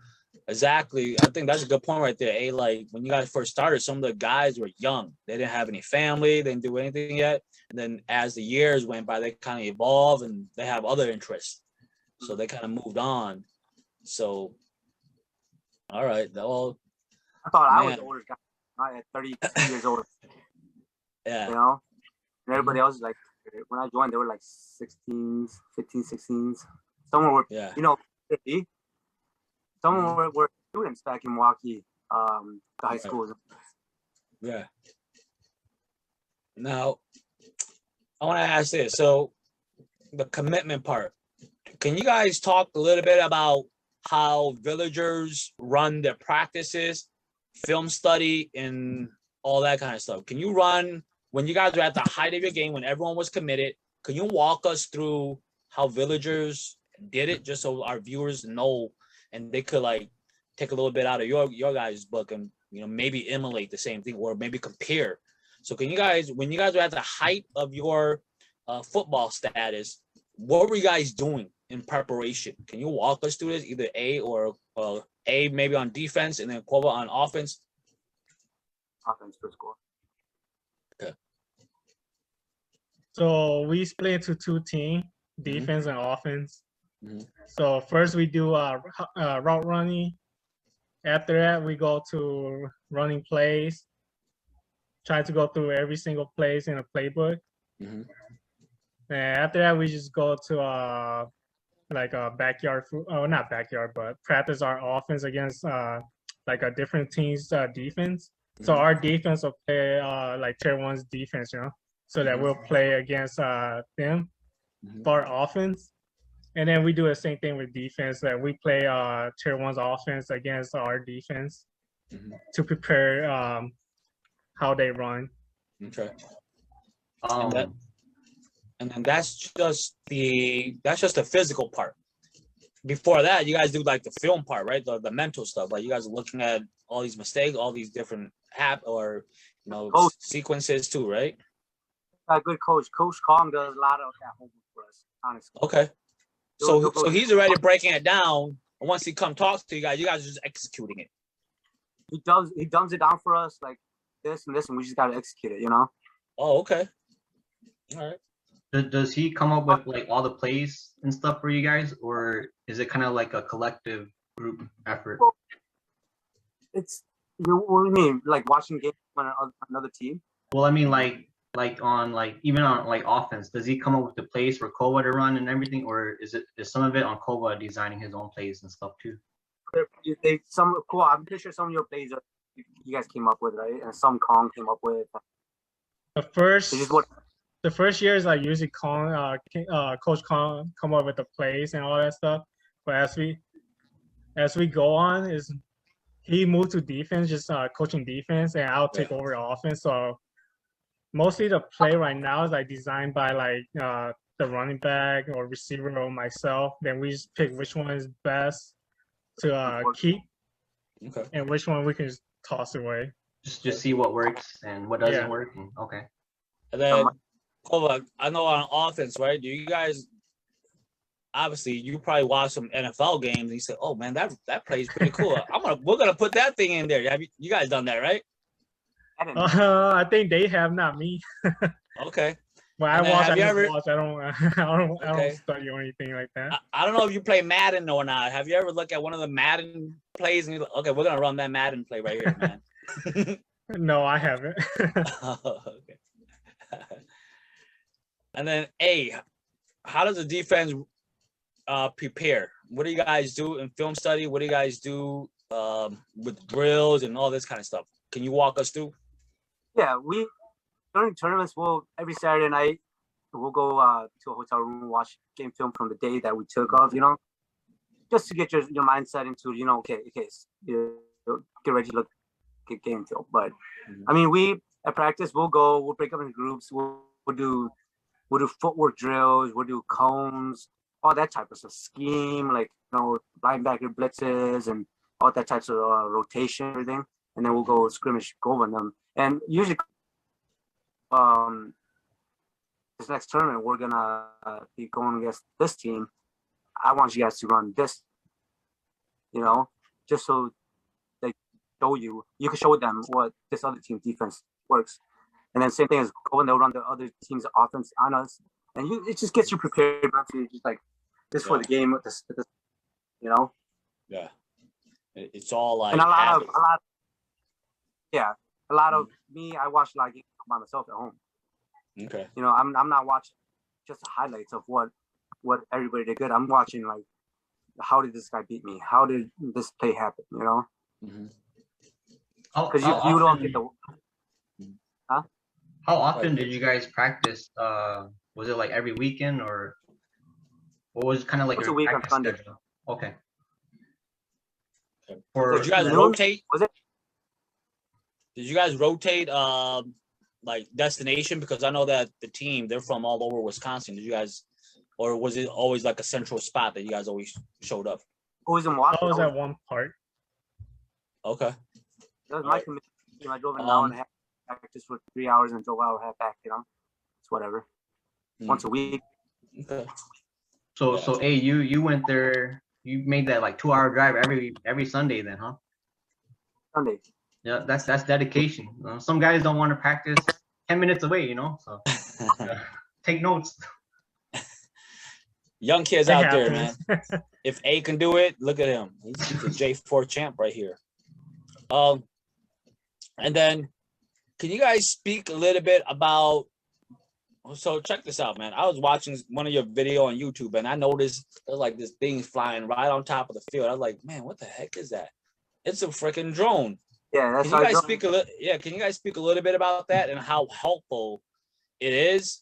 exactly. I think that's a good point right there. Hey, like when you guys first started, some of the guys were young. They didn't have any family, they didn't do anything yet. And then as the years went by, they kind of evolved and they have other interests. So they kind of moved on. So all right. Well, I thought I was the oldest guy. I at 32 years old. Yeah. You know? And everybody else is like, when I joined, they were like 16s, 15, 16s. Some were, you know, 50. Some were students back in Milwaukee, the high schools. Yeah. Now, I want to ask this. So, the commitment part. Can you guys talk a little bit about how Villagers run their practices film study and all that kind of stuff. Can you run when you guys were at the height of your game, when everyone was committed? Can you walk us through how villagers did it, just so our viewers know and they could like take a little bit out of your guys' book and maybe emulate the same thing or maybe compare? So can you guys, when you guys were at the height of your football status, what were you guys doing in preparation? Can you walk us through this, either A or A maybe on defense and then Koua on offense? Offense for score. Okay. So we split into 2 teams, defense and offense. So first we do route running. After that, we go to running plays, try to go through every single place in a playbook. And after that, we just go to like a backyard, not backyard, but practice our offense against like a different team's defense. So our defense will play like tier 1's defense, so that we'll play against them for our offense. And then we do the same thing with defense, that we play tier 1's offense against our defense to prepare how they run. Okay. And then that's just the physical part. Before that, you guys do like the film part, right? The mental stuff. Like you guys are looking at all these mistakes, all these different sequences too, right? A good coach. Coach Kong does a lot of that homework for us, honestly. Okay. So he's already breaking it down. And once he talks to you guys are just executing it. He dumbs it down for us like this and this, and we just gotta execute it, Oh, okay. All right. Does he come up with like all the plays and stuff for you guys, or is it kind of like a collective group effort? What do you mean? Like watching games on another team? Well, I mean like on like even on like offense, does he come up with the plays for Koua to run and everything, or is some of it on Koua designing his own plays and stuff too? Cool. I'm pretty sure some of your plays you guys came up with, right? And some Kong came up with. The first year is like usually Coach Kong come up with the plays and all that stuff. But as we go on, he moved to defense, just coaching defense, and I'll take over the offense. So mostly the play right now is like designed by like the running back or receiver or myself. Then we just pick which one is best to keep, and which one we can just toss away. Just see what works and what doesn't work. Okay. And then Koua, I know on offense, right? Do you guys obviously you probably watch some NFL games and you say, "Oh man, that play is pretty cool. We're gonna put that thing in there." Have you guys done that, right? I think they have, not me. Okay. Well, I watch. I don't study or anything like that. I don't know if you play Madden or not. Have you ever looked at one of the Madden plays and you're like, okay, we're gonna run that Madden play right here, man? No, I haven't. Okay. And then how does the defense prepare? What do you guys do in film study? What do you guys do with drills and all this kind of stuff? Can you walk us through? Yeah, during tournaments, every Saturday night we'll go to a hotel room and watch game film from the day that we took off. Just to get your mindset into okay, get ready to get game film. But I mean, we at practice we'll break up in groups. We'll do footwork drills. We'll do cones, all that type of stuff. Scheme, like linebacker blitzes and all that types of rotation, everything. And then we'll go scrimmage, go over them. And usually, this next tournament we're gonna be going against this team. I want you guys to run this, just so they show you can show them what this other team's defense works. And then same thing as when they'll run the other team's offense on us, and it just gets you prepared to just like this for the game with this. Yeah, it's all like and a lot of me. I watch a lot of games by myself at home. Okay. I'm not watching just the highlights of what everybody did good. I'm watching like how did this guy beat me? How did this play happen? Because you don't get the. How often did you guys practice? Was it like every weekend, or what was kind of like a week on Sunday? Schedule? Okay. Did you guys rotate? Was it? Did you guys rotate like destination? Because I know that the team, they're from all over Wisconsin. Did you guys, or was it always like a central spot that you guys always showed up? Always in I Washington. was at one part. Okay. That was my commitment. I drove an hour and a half practice for 3 hours and drove an hour and a half back. It's whatever. Once a week. Okay. So hey, you went there. You made that like 2-hour drive every Sunday then, huh? Sunday. Yeah, that's dedication. Some guys don't want to practice 10 minutes away, So take notes. Young kids out there, man. If A can do it, look at him. He's a J4 champ right here. And then, can you guys speak a little bit about? So check this out, man. I was watching one of your video on YouTube, and I noticed there's like this thing flying right on top of the field. I was like, man, what the heck is that? It's a freaking drone. Yeah, that's Can you guys speak a little? Yeah, can you guys speak a little bit about that and how helpful it is?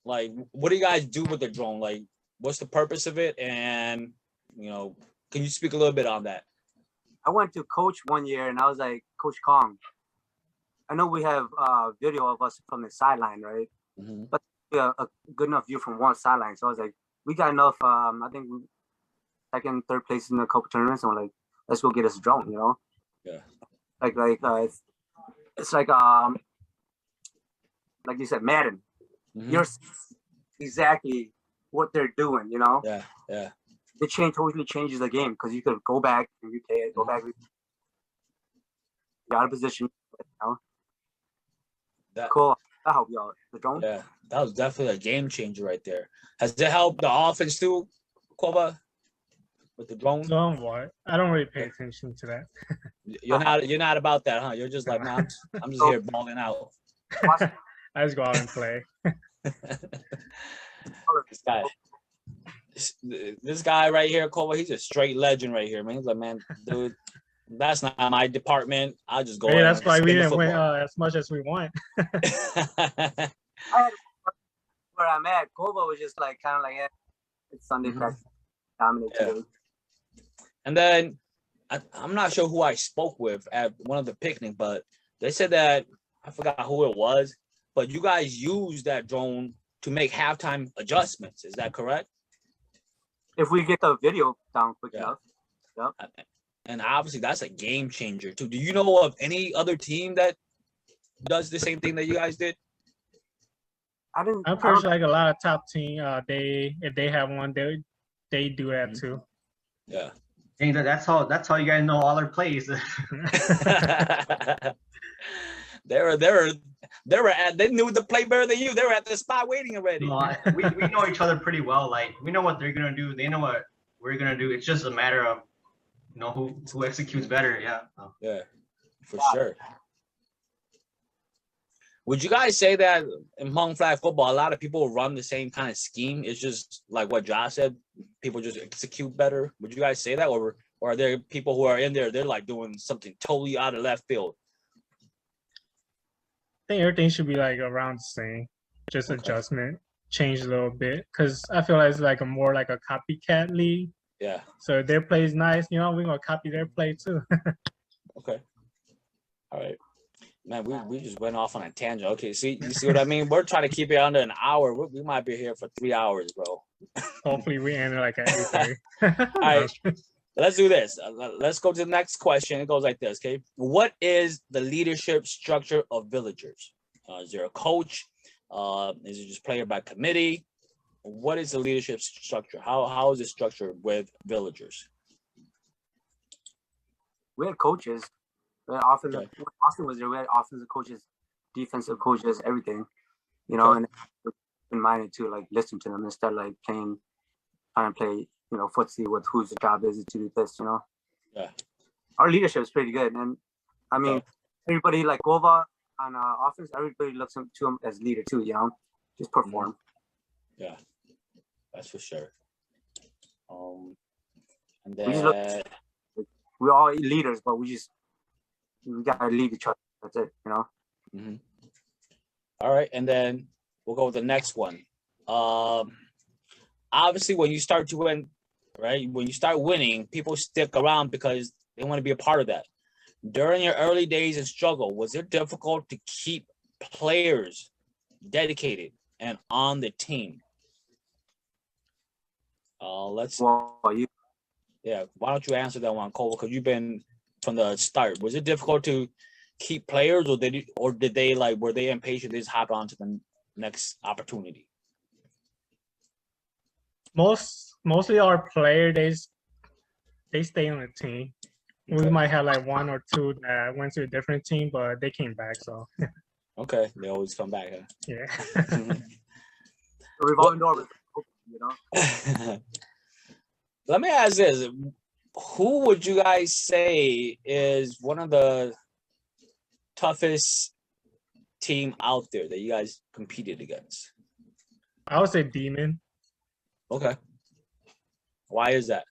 Like, what do you guys do with the drone? Like, what's the purpose of it? And can you speak a little bit on that? I went to coach one year, and I was like, Coach Kong, I know we have video of us from the sideline, right? Mm-hmm. But a good enough view from one sideline. So I was like, we got enough. I think we second, third place in a couple tournaments. And we're like, let's go get us a drone. Yeah. It's like you said, Madden. Mm-hmm. You're exactly what they're doing. Yeah. Yeah. It totally changes the game because you could go back and replay it, go back, get out of position. Cool. That helped you out. The drone? Yeah, that was definitely a game changer right there. Has it helped the offense too, Koua, with the drone? Drone what? I don't really pay attention to that. You're not about that, huh? You're just like, man, I'm just here balling out. I just go out and play. This guy right here, Koua, he's a straight legend right here, man. He's like, man, dude, that's not my department. I'll just go. Hey, that's why we didn't win as much as we want. Where I'm at, Koua was just like kind of like, it's Sunday practice, dominate today. And then I'm not sure who I spoke with at one of the picnic, but they said that I forgot who it was, but you guys use that drone to make halftime adjustments. Is that correct? If we get the video down quick enough. Yep. And obviously that's a game changer too. Do you know of any other team that does the same thing that you guys did? I'm pretty sure like a lot of top team, if they have one, they do that too. Yeah. Hey, that's how you guys know all their plays. They knew the play better than you. They were at the spot waiting already. We know each other pretty well. Like we know what they're gonna do. They know what we're gonna do. It's just a matter of who executes better. Yeah. Yeah, for sure. Would you guys say that in Hmong Flag Football, a lot of people run the same kind of scheme? It's just like what Josh said, people just execute better. Would you guys say that, or are there people who are in there, they're like doing something totally out of left field? I think everything should be like around the same, just adjustment, change a little bit. Because I feel like it's like more like a copycat league. Yeah. So if their play is nice, we're gonna copy their play too. Okay. All right. Man, we just went off on a tangent. Okay, you see what I mean? We're trying to keep it under an hour. We might be here for 3 hours, bro. Hopefully we end like at 8:30. All right, let's do this. Let's go to the next question. It goes like this, okay? What is the leadership structure of Villagers? Is there a coach? Is it just player by committee? What is the leadership structure? How is it structured with Villagers? We had coaches. When Austin was there, we had offensive coaches, defensive coaches, everything, and in mind to like listen to them instead of like trying to play, footsie with whose job is it to do this, Yeah. Our leadership is pretty good. And I mean, everybody like Koua on offense, everybody looks to him as leader too, just perform. Yeah, that's for sure. And then we're all leaders, but we gotta lead each other. That's it, Mm-hmm. All right, and then we'll go with the next one. Obviously, when you start to win, right? When you start winning, people stick around because they want to be a part of that. During your early days and struggle, was it difficult to keep players dedicated and on the team? Let's. Well, Yeah, why don't you answer that one, Cole? Because you've been from the start. Was it difficult to keep players, or did they like were they impatient? They just hop on to the next opportunity. Mostly our players, they stay on the team. Okay. We might have like one or two that went to a different team, but they came back. So okay, they always come back. Huh? Yeah. Revolving door, you know. Let me ask this: who would you guys say is one of the toughest team out there that you guys competed against? I would say Demon. Okay. Why is that?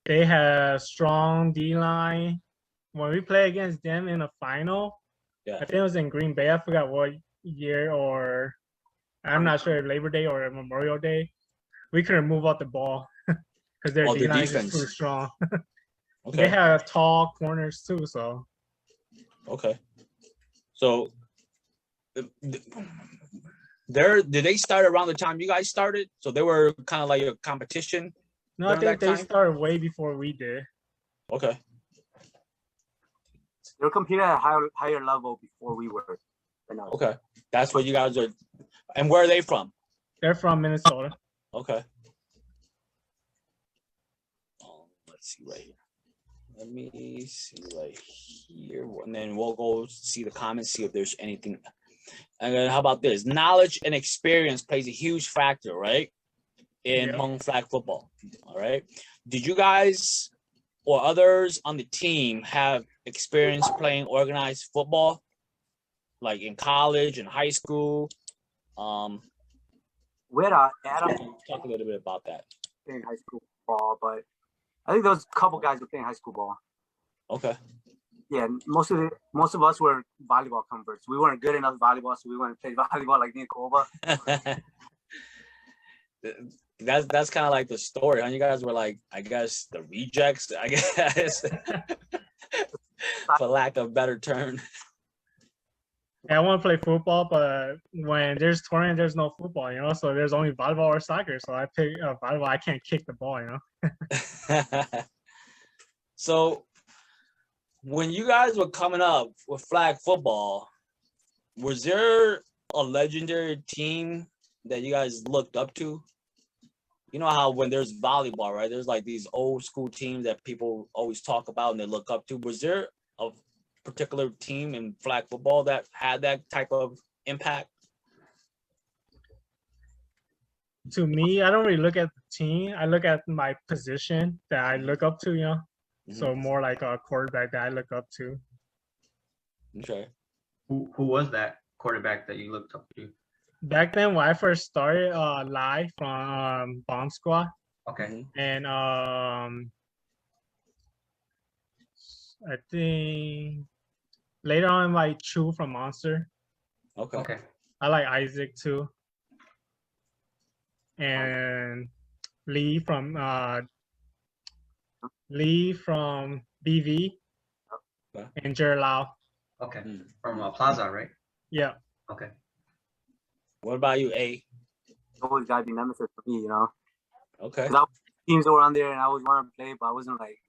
They have strong D-line. When we play against them in a final, I think it was in Green Bay. I forgot what year, or I'm not sure, Labor Day or Memorial Day. We couldn't move out the ball because their D-line is too strong. Okay. They have tall corners too, so. Okay. So, did they start around the time you guys started? So they were kind of like a competition? No, I think they started way before we did. Okay. They were competing at a higher level before we were. Okay. That's what you guys are. And where are they from? They're from Minnesota. Okay. Let's see right here. Let me see right here. And then we'll go see the comments, see if there's anything. And then how about this? Knowledge and experience plays a huge factor, right? In Hmong Flag Football. All right. Did you guys or others on the team have experience playing organized football? Like in college and high school? With Adam, talk a little bit about that. Playing high school ball, but I think there was a couple guys who were playing high school ball. Okay. Yeah, most of us were volleyball converts. We weren't good enough volleyball, so we went and played volleyball like me and Koua. That's kind of like the story, huh? You guys were like, I guess, the rejects, I guess, for lack of a better term. Yeah, I want to play football, but when there's tournament, there's no football, you know. So there's only volleyball or soccer. So I pick volleyball. I can't kick the ball, you know. So when you guys were coming up with flag football, was there a legendary team that you guys looked up to? You know how when there's volleyball, right? There's like these old school teams that people always talk about and they look up to. Was there a particular team in flag football that had that type of impact? To me, I don't really look at the team. I look at my position that I look up to, you know. Mm-hmm. So more like a quarterback that I look up to. Okay. Who was that quarterback that you looked up to? Back then, when I first started, live from Bomb Squad. Okay. And I think later on, like Chu from Monster. Okay. Okay. I like Isaac too. And Lee from BV. Okay. And Jer Lau. Okay. From Plaza, right? Yeah. Okay. What about you, A? Always gotta be nemesis for me, you know. Okay. Teams that were on there, and I always wanted to play, but I wasn't like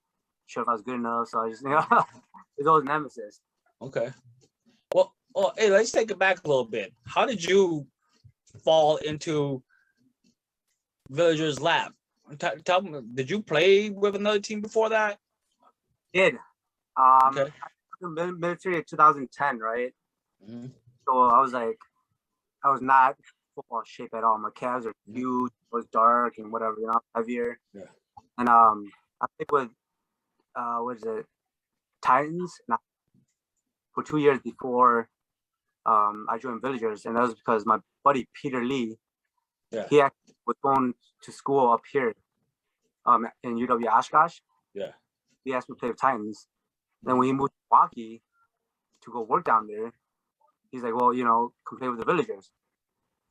sure if I was good enough. So I just, you know, it's always nemesis. Okay. Well, hey, let's take it back a little bit. How did you fall into Villagers Lab? Tell me, did you play with another team before that? Did. Okay. I was in the military in 2010, right? Mm-hmm. So I was not football shape at all. My calves are huge, it was dark and whatever, you know, heavier. Yeah. And I think with what is it, Titans for 2 years before I joined Villagers, and that was because my buddy Peter Lee, he actually was going to school up here in UW Oshkosh. Yeah. He asked me to play with Titans. Then when he moved to Milwaukee to go work down there, he's like, well, you know, come play with the Villagers.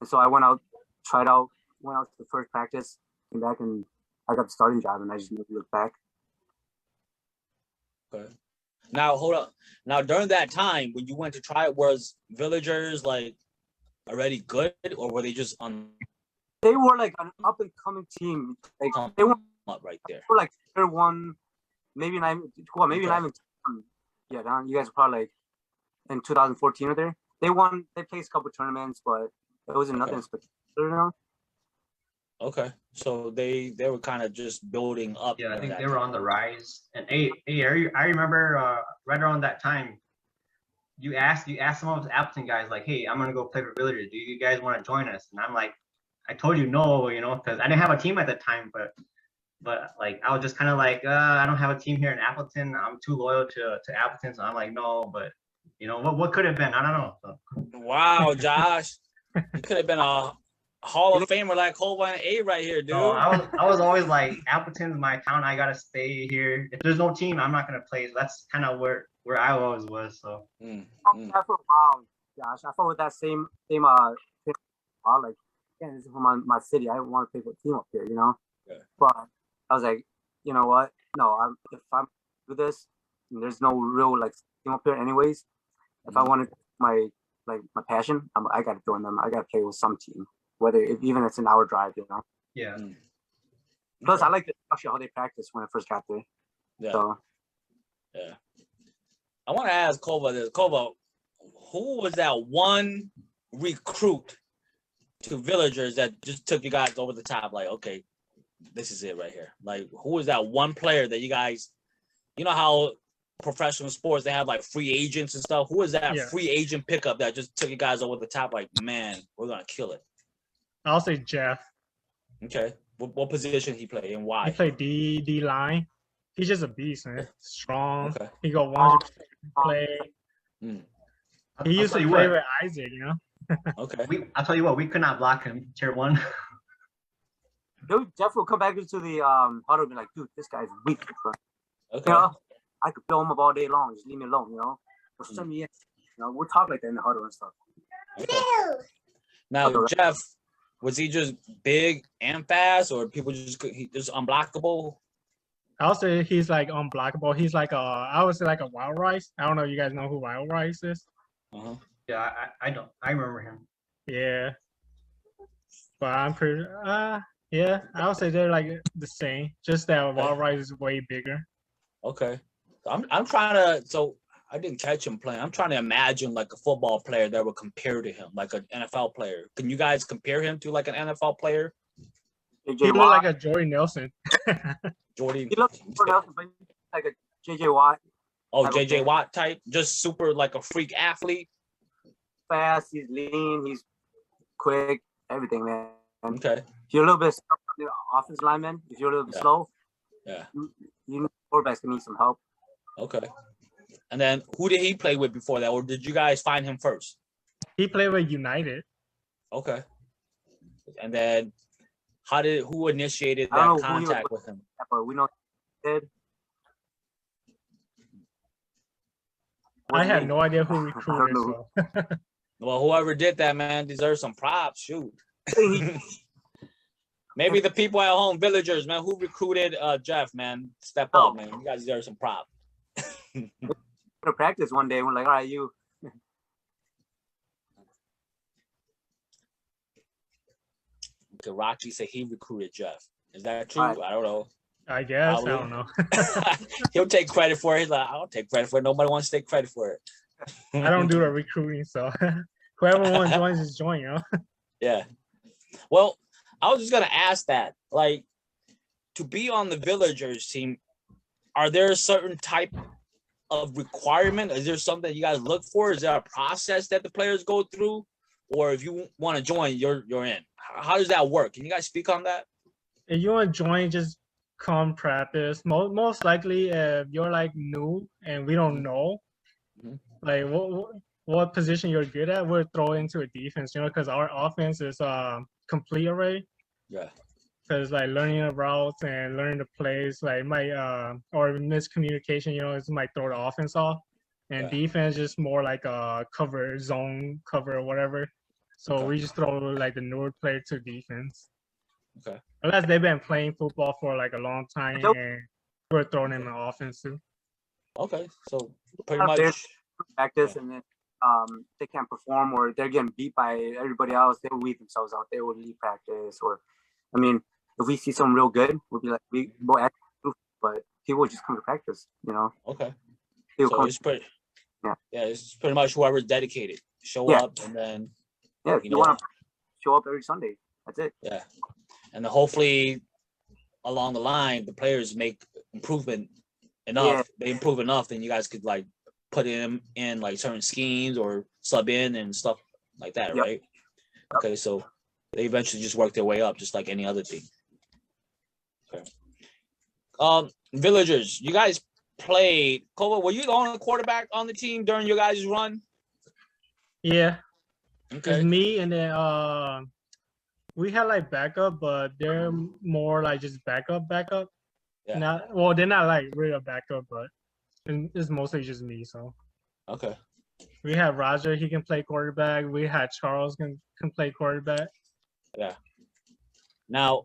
And so I went out, tried out, went out to the first practice, came back, and I got the starting job, and I just never looked back. Okay. Now hold up. Now during that time when you went to try it, was villagers like already good, or were they just on? They were like an up and coming team. Like they were up right there. They were like tier 1, maybe not even. Well, maybe not even. Yeah, you guys are probably like in 2014 or there. They won. They played a couple tournaments, but it wasn't nothing spectacular. Okay, so they were kind of just building up. Yeah, I think they were on the rise. And I remember right around that time, you asked some of the Appleton guys like, "Hey, I'm gonna go play for Villagers. Do you guys want to join us?" And I'm like, I told you no, because I didn't have a team at the time, but like I was just kind of like, I don't have a team here in Appleton. I'm too loyal to Appleton, so I'm like, no. But what could have been? I don't know. So. Wow, Josh, you could have been a Hall of Famer like Koua and A right here, dude. No, I was always like, Appleton's my town. I gotta stay here. If there's no team, I'm not gonna play. So that's kind of where I always was. So. For a while, Josh. I thought with that same like, again, this is from my city. I didn't want to play for a team up here, Yeah. But I was like, you know what? No, if I'm do this, and there's no real like team up here, anyways. If I wanted my passion, I gotta join them. I gotta play with some team, even if it's an hour drive, Yeah. Plus, I like the structure how they practice when I first got there. Yeah. So. Yeah. I want to ask Koua this. Koua, who was that one recruit to Villagers that just took you guys over the top? Like, okay, this is it right here. Like, who was that one player that you guys, how professional sports, they have like free agents and stuff. Who was that free agent pickup that just took you guys over the top? Like, man, we're going to kill it. I'll say Jeff. Okay. What position he played and why? He played D line. He's just a beast, man. Strong. Okay. He got 100% play. He used to play with Isaac, Okay. I'll tell you what, we could not block him, tier 1. Dude, Jeff will come back into the huddle and be like, dude, this guy's weak. Okay. I could blow him up all day long. Just leave me alone, Or send me in. We'll talk like that in the huddle and stuff. Okay. Now, Jeff, was he just big and fast, or people just unblockable? I'll say he's like unblockable. He's like I would say like a Wild Rice. I don't know if you guys know who Wild Rice is. Yeah, I don't. I remember him. Yeah. But I'm pretty yeah, I would say they're like the same. Just that Wild Rice is way bigger. Okay. I'm trying to, so I didn't catch him playing. I'm trying to imagine like a football player that would compare to him, like an NFL player. Can you guys compare him to like an NFL player? He looked like a Jordy Nelson. Jordy. He looks like a JJ Watt. Oh, JJ Watt type, just super like a freak athlete. Fast, he's lean, he's quick, everything, man. Okay. If you're a little bit slow on the offensive lineman, if you're a little bit slow, you quarterbacks can need some help. Okay. And then who did he play with before that, or did you guys find him first? He played with United. Okay. And then who initiated that contact with him? But we know he did. I had no idea who recruited. So. Well, whoever did that, man, deserves some props. Shoot. Maybe the people at home, Villagers, man, who recruited Jeff, man, step up, man. You guys deserve some props. To practice one day, we're like, all right, you. Karachi said he recruited Jeff. Is that true? I don't know. I guess. Probably. I don't know. He'll take credit for it. He's like, I don't take credit for it. Nobody wants to take credit for it. I don't do the recruiting, so whoever wants joins, just join, Yeah. Well, I was just gonna ask that, like, to be on the Villagers team, are there a certain type of requirement? Is there something you guys look for? Is there a process that the players go through, or if you want to join, you're in? How does that work? Can you guys speak on that? If you want to join, just come practice. Most likely, if you're like new and we don't know, like what position you're good at, we'll throw into a defense, because our offense is complete already. Yeah. Because like learning the routes and learning the plays, like might or miscommunication, it might throw the offense off. And defense just more like a zone cover or whatever. So we just throw like the newer player to defense. Okay. Unless they've been playing football for like a long time and we're throwing them in offense too. Okay, so pretty Out there much. practice, and then they can't perform or they're getting beat by everybody else, they will weed themselves out. They will leave practice, or I mean, if we see someone real good, we'll be like, we will act, but people just come to practice, you know. Okay. People So come, it's pretty. Yeah. Yeah, it's pretty much whoever's dedicated. Show Yeah. up and then. yeah, if you want to show up every Sunday, that's it. Yeah, and then hopefully along the line the players make improvement enough. Yeah. They improve enough, then you guys could like put him in like certain schemes or sub in and stuff like that, Yep. right? Okay, so they eventually just work their way up, just like any other team. Okay. Villagers, you guys played. Koua, were you the only quarterback on the team during your guys' run? Yeah. Okay. It's me, and then we had like backup, but they're more like just backup. Yeah. They're not like real backup, but it's mostly just me. So Okay. we have Roger, he can play quarterback. We had Charles can play quarterback. Yeah. Now,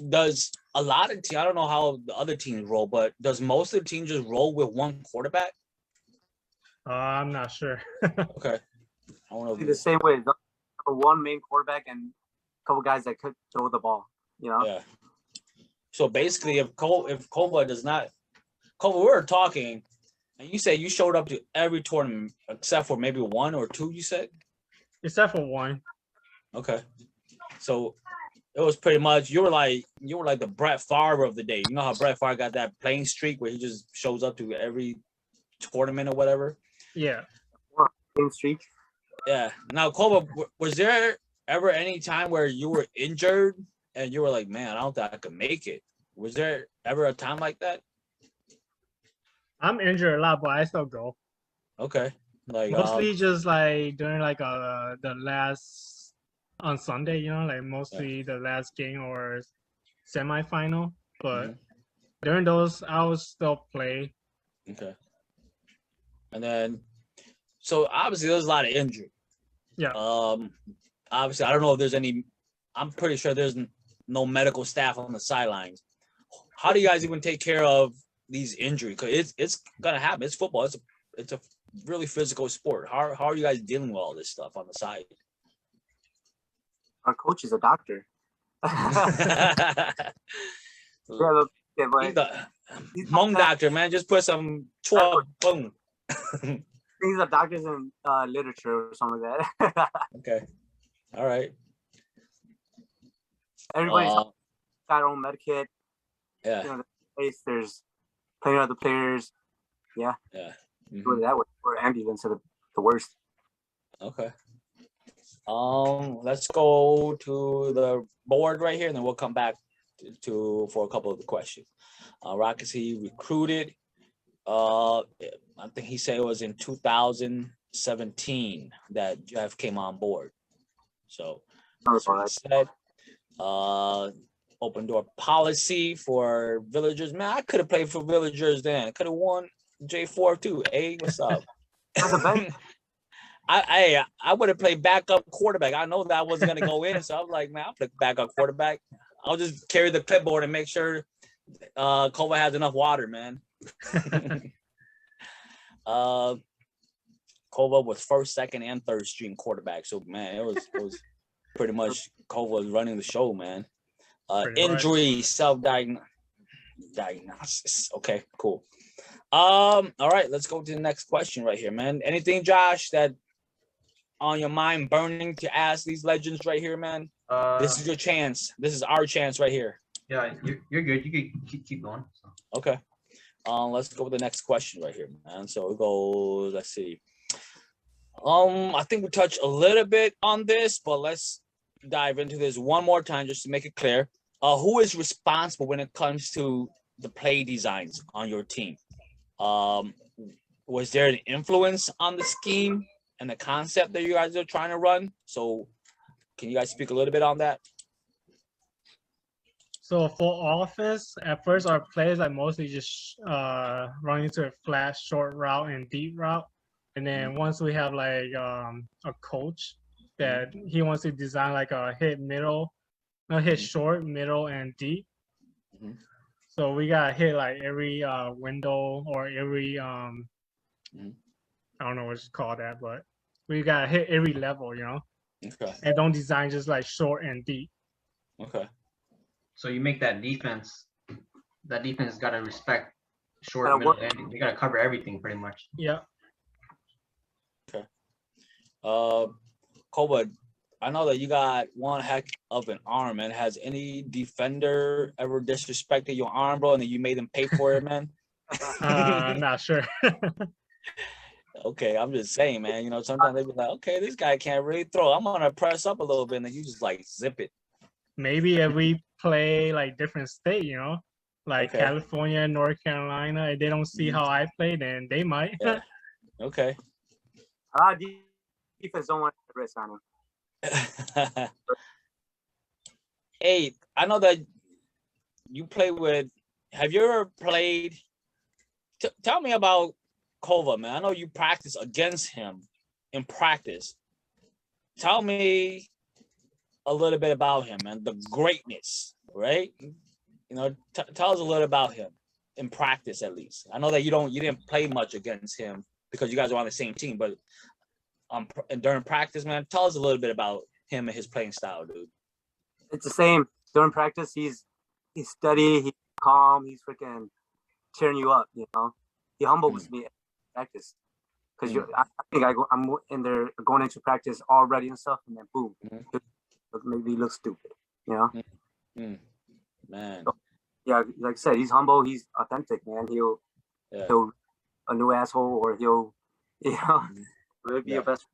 does a lot of teams, I don't know how the other teams roll, but does most of the teams just roll with one quarterback? I'm not sure. Okay. I want Be to the same way. One main quarterback and a couple guys that could throw the ball, you know. Yeah. So basically, if Koua does not, Koua, we were talking, and you said you showed up to every tournament except for maybe one or two. You said. Except for one. Okay. So it was pretty much you were like the Brett Favre of the day. You know how Brett Favre got that playing streak where he just shows up to every tournament or whatever. Yeah. Same streak. Yeah. Now, Koua, was there ever any time where you were injured and you were like, man, I don't think I could make it? Was there ever a time like that? I'm injured a lot, but I still go. Okay. Like mostly just like during like the last on Sunday, you know, like mostly the last game or semifinal. But during those, I would still play. Okay. And then, so obviously there's a lot of injury. Yeah. Obviously, I don't know if there's any. I'm pretty sure there's no medical staff on the sidelines. How do you guys even take care of these injuries? Because it's gonna happen. It's football. It's a really physical sport. How are you guys dealing with all this stuff on the side? Our coach is a doctor. Yeah, but he's the Hmong doctor, man. Just put some 12, boom. These are doctors in literature or something like that. Okay. All right. Everybody's got their own med kit. Yeah. You know, there's plenty of other players. Yeah. Yeah. Do it that way. Or ambulance are the worst. Okay. Let's go to the board right here, and then we'll come back for a couple of the questions. Rockets, he recruited. I think he said it was in 2017 that Jeff came on board. So that's what he said. Open door policy for Villagers. Man, I could have played for Villagers then. Could have won J4 too. Hey, what's up? I would have played backup quarterback. I know that I wasn't gonna go in, so I was like, man, I'll play backup quarterback. I'll just carry the clipboard and make sure Koua has enough water, man. Koua was first, second, and third string quarterback. So man, it was pretty much Koua was running the show, man. Injury, self-diagnosis. Okay, cool. All right, let's go to the next question right here, man. Anything, Josh, that on your mind burning to ask these legends right here, man? This is your chance. This is our chance right here. Yeah, you're good. You can keep going. So. Okay. Let's go with the next question right here, man. So it goes, let's see. I think we touched a little bit on this, but let's dive into this one more time just to make it clear. Who is responsible when it comes to the play designs on your team? Was there an influence on the scheme and the concept that you guys are trying to run? So can you guys speak a little bit on that? So for offense, at first our plays like mostly just run into a flat, short route and deep route. And then once we have like a coach that he wants to design like a hit short, middle, and deep. So we gotta hit like every window or every I don't know what it's called that, but we gotta hit every level, you know. Okay. And don't design just like short and deep. Okay. So you make that defense. That defense got to respect short, middle, and they got to cover everything pretty much. Yeah. Okay. Koua, I know that you got one heck of an arm, man. Has any defender ever disrespected your arm, bro, and then you made them pay for it, man? I'm not sure. Okay, I'm just saying, man. You know, sometimes they be like, okay, this guy can't really throw. I'm gonna press up a little bit, and then you just like zip it. Maybe if we play like different state, you know, like California, North Carolina, if they don't see how I play, then they might. Yeah. Okay. Defense don't want to risk on him. Hey, I know that you play with. Have you ever played? Tell me about Koua, man. I know you practice against him in practice. Tell me a little bit about him and the greatness, right? You know, tell us a little about him in practice, at least. I know that you didn't play much against him because you guys are on the same team, but and during practice, man, tell us a little bit about him and his playing style, dude. It's the same during practice. He's steady, he's calm, he's freaking cheering you up. You know, he humbles me at practice because I think I'm in there going into practice all ready and stuff, and then boom, maybe he looks stupid. You know, man. So, yeah, like I said, he's humble, he's authentic, man. He'll a new asshole, or he'll really be your best.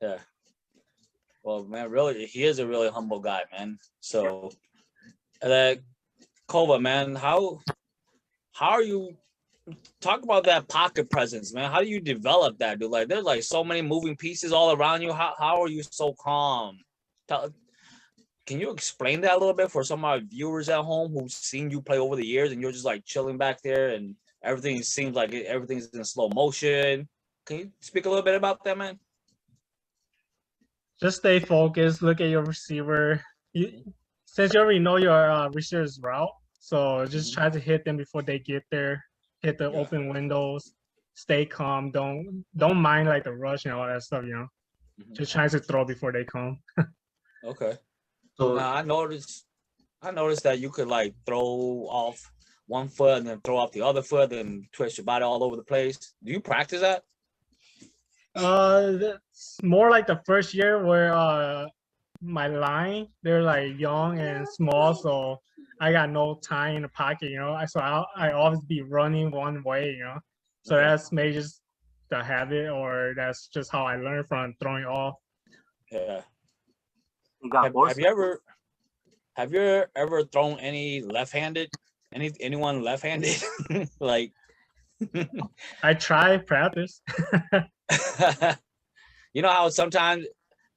Yeah. Well, man, really, he is a really humble guy, man. So, Koua, man, how are you? Talk about that pocket presence, man. How do you develop that, dude? Like, there's like so many moving pieces all around you. How are you so calm? Can you explain that a little bit for some of our viewers at home who've seen you play over the years, and you're just like chilling back there, and everything seems like everything's in slow motion? Can you speak a little bit about that, man? Just stay focused. Look at your receiver. Since you already know your receiver's route, so just try to hit them before they get there. Hit the open windows. Stay calm. Don't mind like the rush and all that stuff. You know, just try to throw before they come. Okay. So now I noticed that you could like throw off one foot and then throw off the other foot and twist your body all over the place. Do you practice that? That's more like the first year where my line, they're like young and small, so I got no time in the pocket, you know. So I always be running one way, you know. So that's maybe just the habit, or that's just how I learned from throwing off. Yeah. Have you ever thrown any left-handed? Anyone left-handed? Like I try practice. You know how sometimes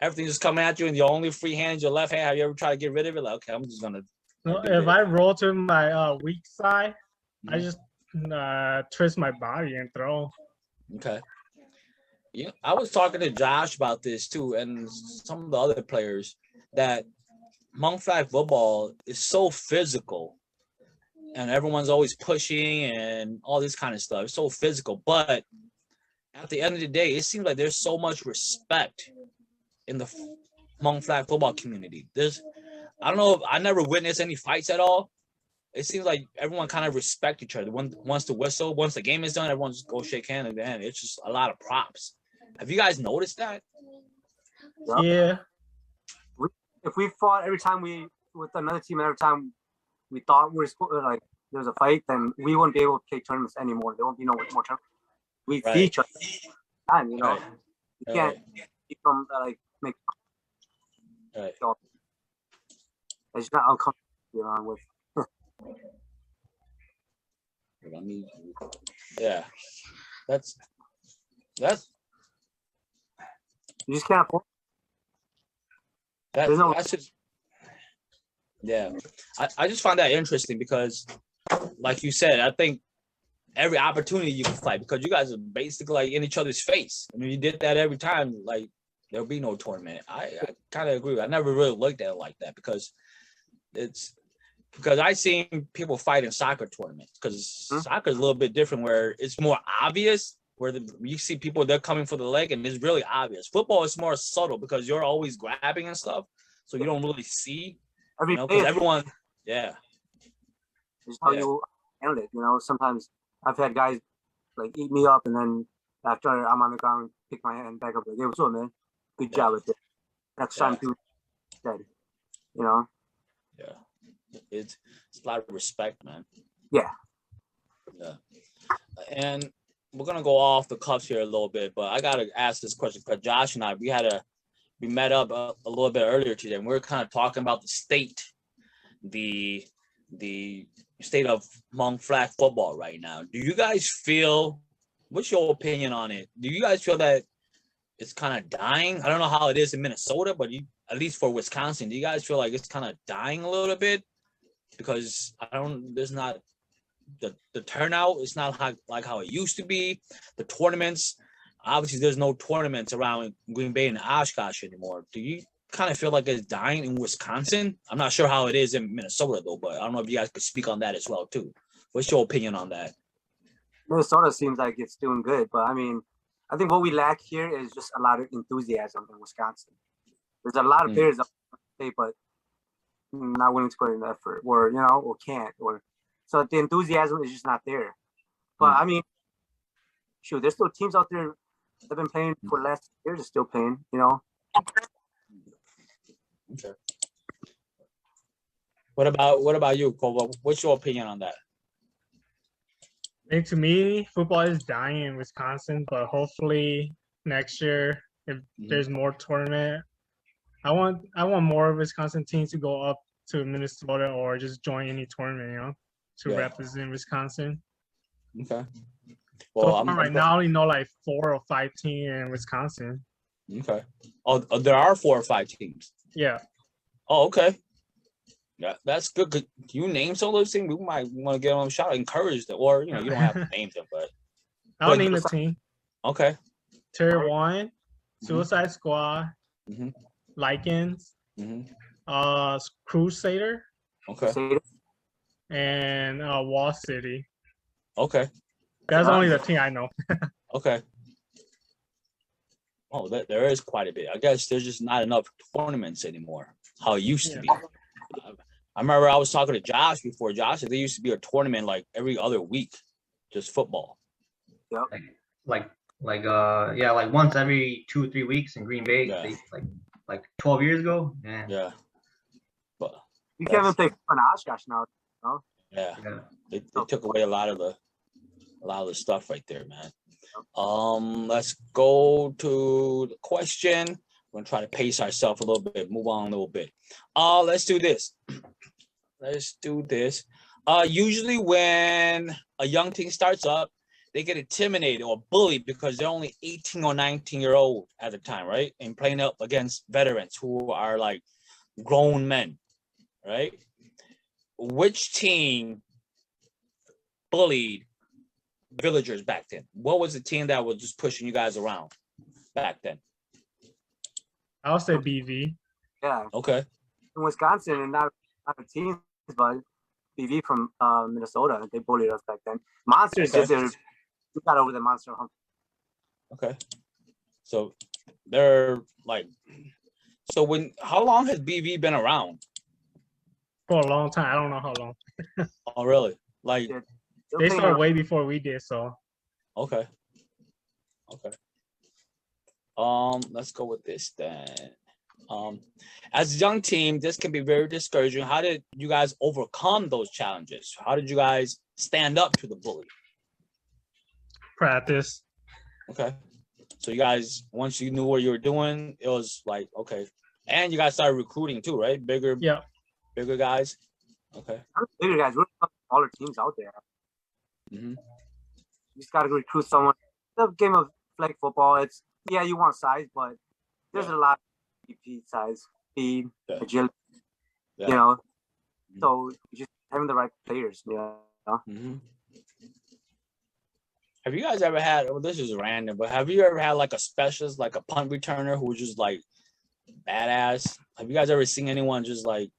everything just coming at you and your only free hand is your left hand? Have you ever tried to get rid of it? Like, okay, I'm just gonna. No, if I roll to my weak side, I just twist my body and throw. Okay. Yeah, I was talking to Josh about this too, and some of the other players, that Hmong Flag Football is so physical, and everyone's always pushing and all this kind of stuff. It's so physical, but at the end of the day, it seems like there's so much respect in the Hmong Flag Football community. I don't know, I never witnessed any fights at all. It seems like everyone kind of respect each other. Once the whistle, once the game is done, everyone just go shake hands, and then it's just a lot of props. Have you guys noticed that? Yeah. If we fought every time with another team, every time we thought we were like there was a fight, then we wouldn't be able to play tournaments anymore. There won't be no more tournaments. We see each other, and you know, you can't become like make. It's not uncomfortable to be around with. Yeah, that's you just can't afford. That's just, yeah. I just find that interesting because, like you said, I think every opportunity you can fight, because you guys are basically like in each other's face. I mean, you did that every time, like there'll be no tournament. I kind of agree. I never really looked at it like that because it's because I seen people fight in soccer tournaments because soccer is a little bit different where it's more obvious where you see people they're coming for the leg and it's really obvious. Football is more subtle because you're always grabbing and stuff, so you don't really see. Because everyone, it's how you handle it. Sometimes I've had guys like eat me up, and then after I'm on the ground, pick my hand back up like, "Hey, what's up, man? Good job with it. Next time, do steady." Yeah, it's a lot of respect, man. Yeah. And we're gonna go off the cuffs here a little bit, but I gotta ask this question because Josh and I we met up a little bit earlier today, and we were kind of talking about the state of Hmong Flag Football right now. Do you guys feel? What's your opinion on it? Do you guys feel that it's kind of dying? I don't know how it is in Minnesota, but at least for Wisconsin, do you guys feel like it's kind of dying a little bit? Because there's not the turnout. It's not like how it used to be. The tournaments, obviously, there's no tournaments around Green Bay and Oshkosh anymore. Do you kind of feel like it's dying in Wisconsin? I'm not sure how it is in Minnesota though, but I don't know if you guys could speak on that as well too. What's your opinion on that? Minnesota seems like it's doing good, but I mean, I think what we lack here is just a lot of enthusiasm in Wisconsin. There's a lot of players up there, but not willing to put in the effort, or can't, so the enthusiasm is just not there. But I mean, shoot, there's still teams out there that have been playing for the last years, are still playing. Okay. What about you, Koua? What's your opinion on that? And to me, football is dying in Wisconsin, but hopefully next year, if there's more tournament, I want more Wisconsin teams to go up to Minnesota or just join any tournament, to represent Wisconsin. Okay. Well, right now I only know like 4 or 5 teams in Wisconsin. Okay. Oh, there are 4 or 5 teams. Yeah. Oh, okay. Yeah, that's good. Can you name some of those things? We might want to give them a shout, encourage them, or you don't have to name them, but I'll name the team. Okay. Tier 1, Suicide Squad, Lycans, Crusader. Okay. And Wall City. Okay. That's only the team I know. Okay. Oh, there is quite a bit. I guess there's just not enough tournaments anymore. How it used to be. I remember I was talking to Josh before. Josh said there used to be a tournament like every other week, just football. Yep. Like once every 2 or 3 weeks in Green Bay. Yeah. Like 12 years ago. Man. Yeah. But you can't even play in Oshkosh now. No? Yeah. They took away a lot of the stuff right there, man. Let's go to the question. We're gonna try to pace ourselves a little bit, move on a little bit. Let's do this. Usually when a young team starts up, they get intimidated or bullied because they're only 18 or 19-year-old at the time, right? And playing up against veterans who are like grown men, right? Which team bullied villagers back then? What was the team that was just pushing you guys around back then? I'll say BV. Yeah. Okay. In Wisconsin, and not a team, but BV from Minnesota, they bullied us back then. Monsters we got over the monster hump. Okay. So they're like, how long has BV been around? For a long time. I don't know how long. Oh, really? Like they started way before we did, so. Okay. Let's go with this then. As a young team, this can be very discouraging. How did you guys overcome those challenges? How did you guys stand up to the bully? Practice. Okay. So you guys, once you knew what you were doing, it was like, okay. And you guys started recruiting too, right? Bigger guys. Okay. Bigger guys, we're smaller teams out there. You just gotta recruit someone. The game of flag football, it's you want size, but there's a lot of size, speed, agility. So just having the right players. Have you guys ever had? Well, this is random, but have you ever had like a specialist, like a punt returner, who was just like badass? Have you guys ever seen anyone just like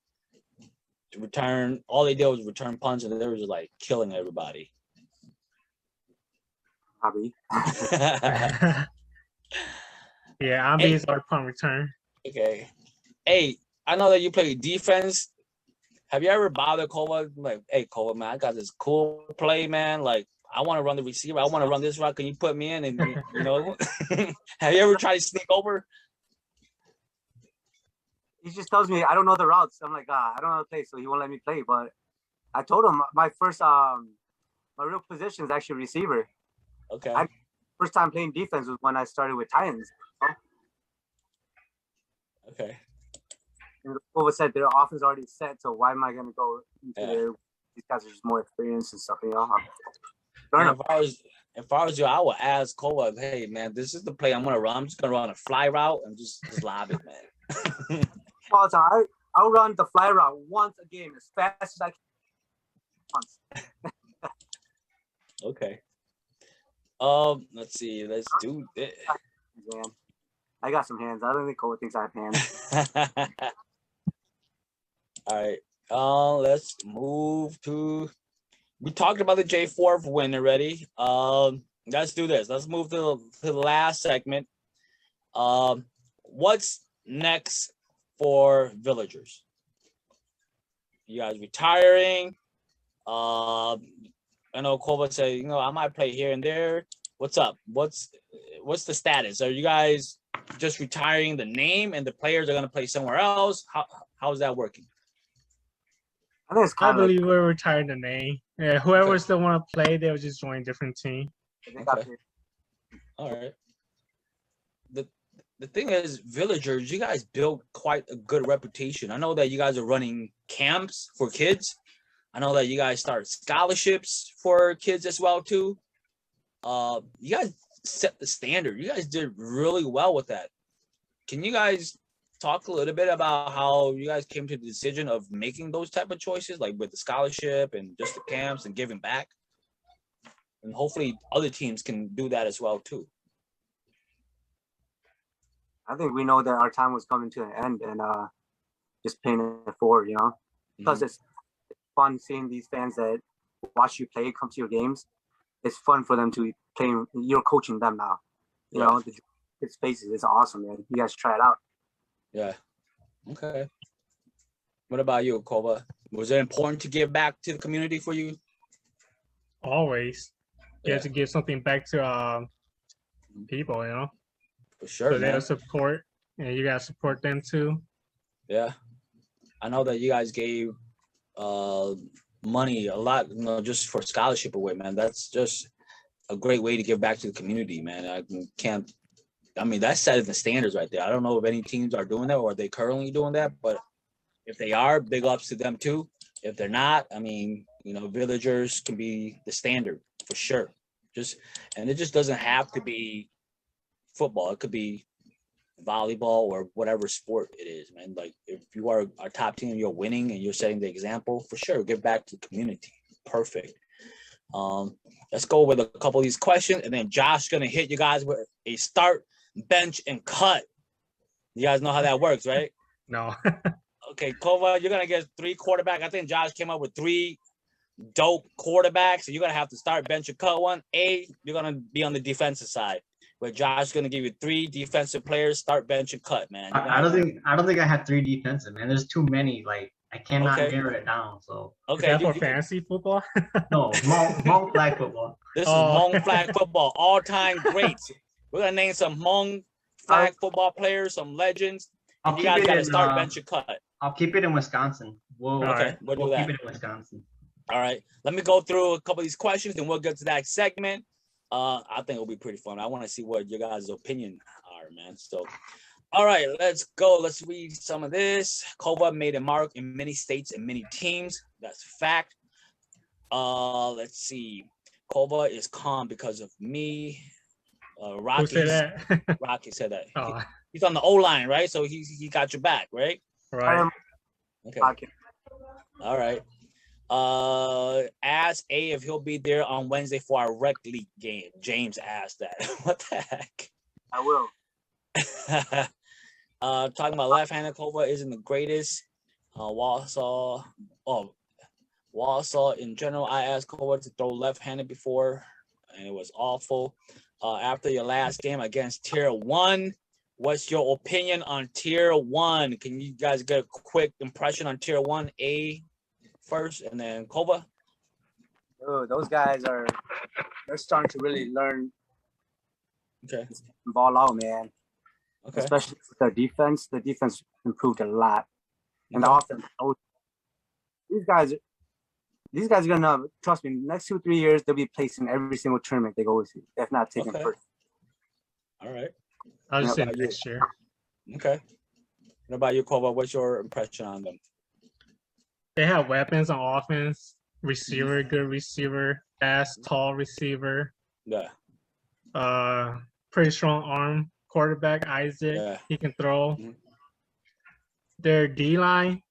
return. All they did was return punts, and they were just like killing everybody. Hobby. Yeah, Ambi is our punt return. Okay. Hey, I know that you play defense. Have you ever bothered Koua? Like, hey, Koua, man, I got this cool play, man. Like, I want to run the receiver. I want to run this route. Can you put me in? And, you know, have you ever tried to sneak over? He just tells me I don't know the routes. I'm like, I don't know the play, so he won't let me play. But I told him my first, my real position is actually receiver. Okay. First time playing defense was when I started with Titans. Okay. And Koua said their offense already set, so why am I going to go into there? These guys are just more experienced and stuff, you know. If I was you, I would ask Koua, hey man, this is the play I'm gonna run. I'm just gonna run a fly route and just lob it, man. All the time. I'll run the fly route once a game as fast as I can. Okay. Let's see. Let's do this. Man, I got some hands. I don't think Koua thinks I have hands. All right. Let's move to. We talked about the J4 win already. Let's do this. Let's move to the last segment. What's next for Villagers? You guys retiring? I know Koua said, you know, I might play here and there. What's up? What's the status? Are you guys just retiring the name and the players are gonna play somewhere else? How's that working? I think it's I kind of believe we're retiring the name. Yeah, whoever still want to play, they'll just join a different team. Okay. All right. The thing is, Villagers, you guys built quite a good reputation. I know that you guys are running camps for kids. I know that you guys start scholarships for kids as well too. You guys set the standard. You guys did really well with that. Can you guys talk a little bit about how you guys came to the decision of making those type of choices, like with the scholarship and just the camps and giving back? And hopefully other teams can do that as well too. I think we know that our time was coming to an end and just paying it forward, you know? Because it's fun seeing these fans that watch you play, come to your games. It's fun for them to play. You're coaching them now. You know, it's faces. It's awesome, man. You guys try it out. Yeah. Okay. What about you, Koua? Was it important to give back to the community for you? Always. You have to give something back to people, you know? For sure, so they'll support, and you gotta support them too. Yeah. I know that you guys gave money a lot, you know, just for scholarship away, man. That's just a great way to give back to the community, man. I mean, that's setting the standards right there. I don't know if any teams are doing that or are they currently doing that, but if they are, big ups to them too. If they're not, I mean, you know, Villagers can be the standard for sure. And it just doesn't have to be football. It could be volleyball or whatever sport it is, man. Like if you are a top team, you're winning and you're setting the example, for sure, give back to the community. Perfect. Let's go with a couple of these questions, and then Josh's gonna hit you guys with a start, bench, and cut. You guys know how that works, right? No. Okay, Koua, you're gonna get 3 quarterbacks. I think Josh came up with 3 dope quarterbacks, so you're gonna have to start, bench, and cut one. You're gonna be on the defensive side, where Josh's gonna give you 3 defensive players, start, bench, and cut, man. I don't think I have 3 defensive, man. There's too many. Like I cannot narrow it down. So okay, is that for fantasy football? No, Hmong Flag Football. This is Hmong Flag Football, all-time greats. We're gonna name some Hmong Flag Football players, some legends. And you guys gotta start, bench, and cut. I'll keep it in Wisconsin. We'll keep it in Wisconsin. All right, let me go through a couple of these questions, and we'll get to that segment. I think it'll be pretty fun. I want to see what your guys' opinion are, man. So, all right, let's go. Let's read some of this. Koua made a mark in many states and many teams. That's a fact. Let's see. Koua is calm because of me. Rocky Who said that? Rocky said that. Oh. He's on the O line, right? So he got your back, right? Right. Okay. All right. Ask A if he'll be there on Wednesday for our rec league game. James asked that. What the heck? I will. Talking about left-handed, Koua isn't the greatest. Warsaw. Oh, Warsaw in general. I asked Koua to throw left-handed before, and it was awful. After your last game against Tier 1, what's your opinion on Tier 1? Can you guys get a quick impression on Tier 1A first, and then Koua? Oh, those guys they're starting to really learn. Okay. Ball out, man. Okay. Especially with their defense. The defense improved a lot. And the offense. These guys are gonna trust me. Next 2-3 years, they'll be placing every single tournament they go to, if not taking first. All right. I'll just say next year. Okay. What about you, Koua? What's your impression on them? They have weapons on offense. Receiver, good receiver. Fast, tall receiver. Yeah. Pretty strong arm. Quarterback Isaac. He can throw. Their D line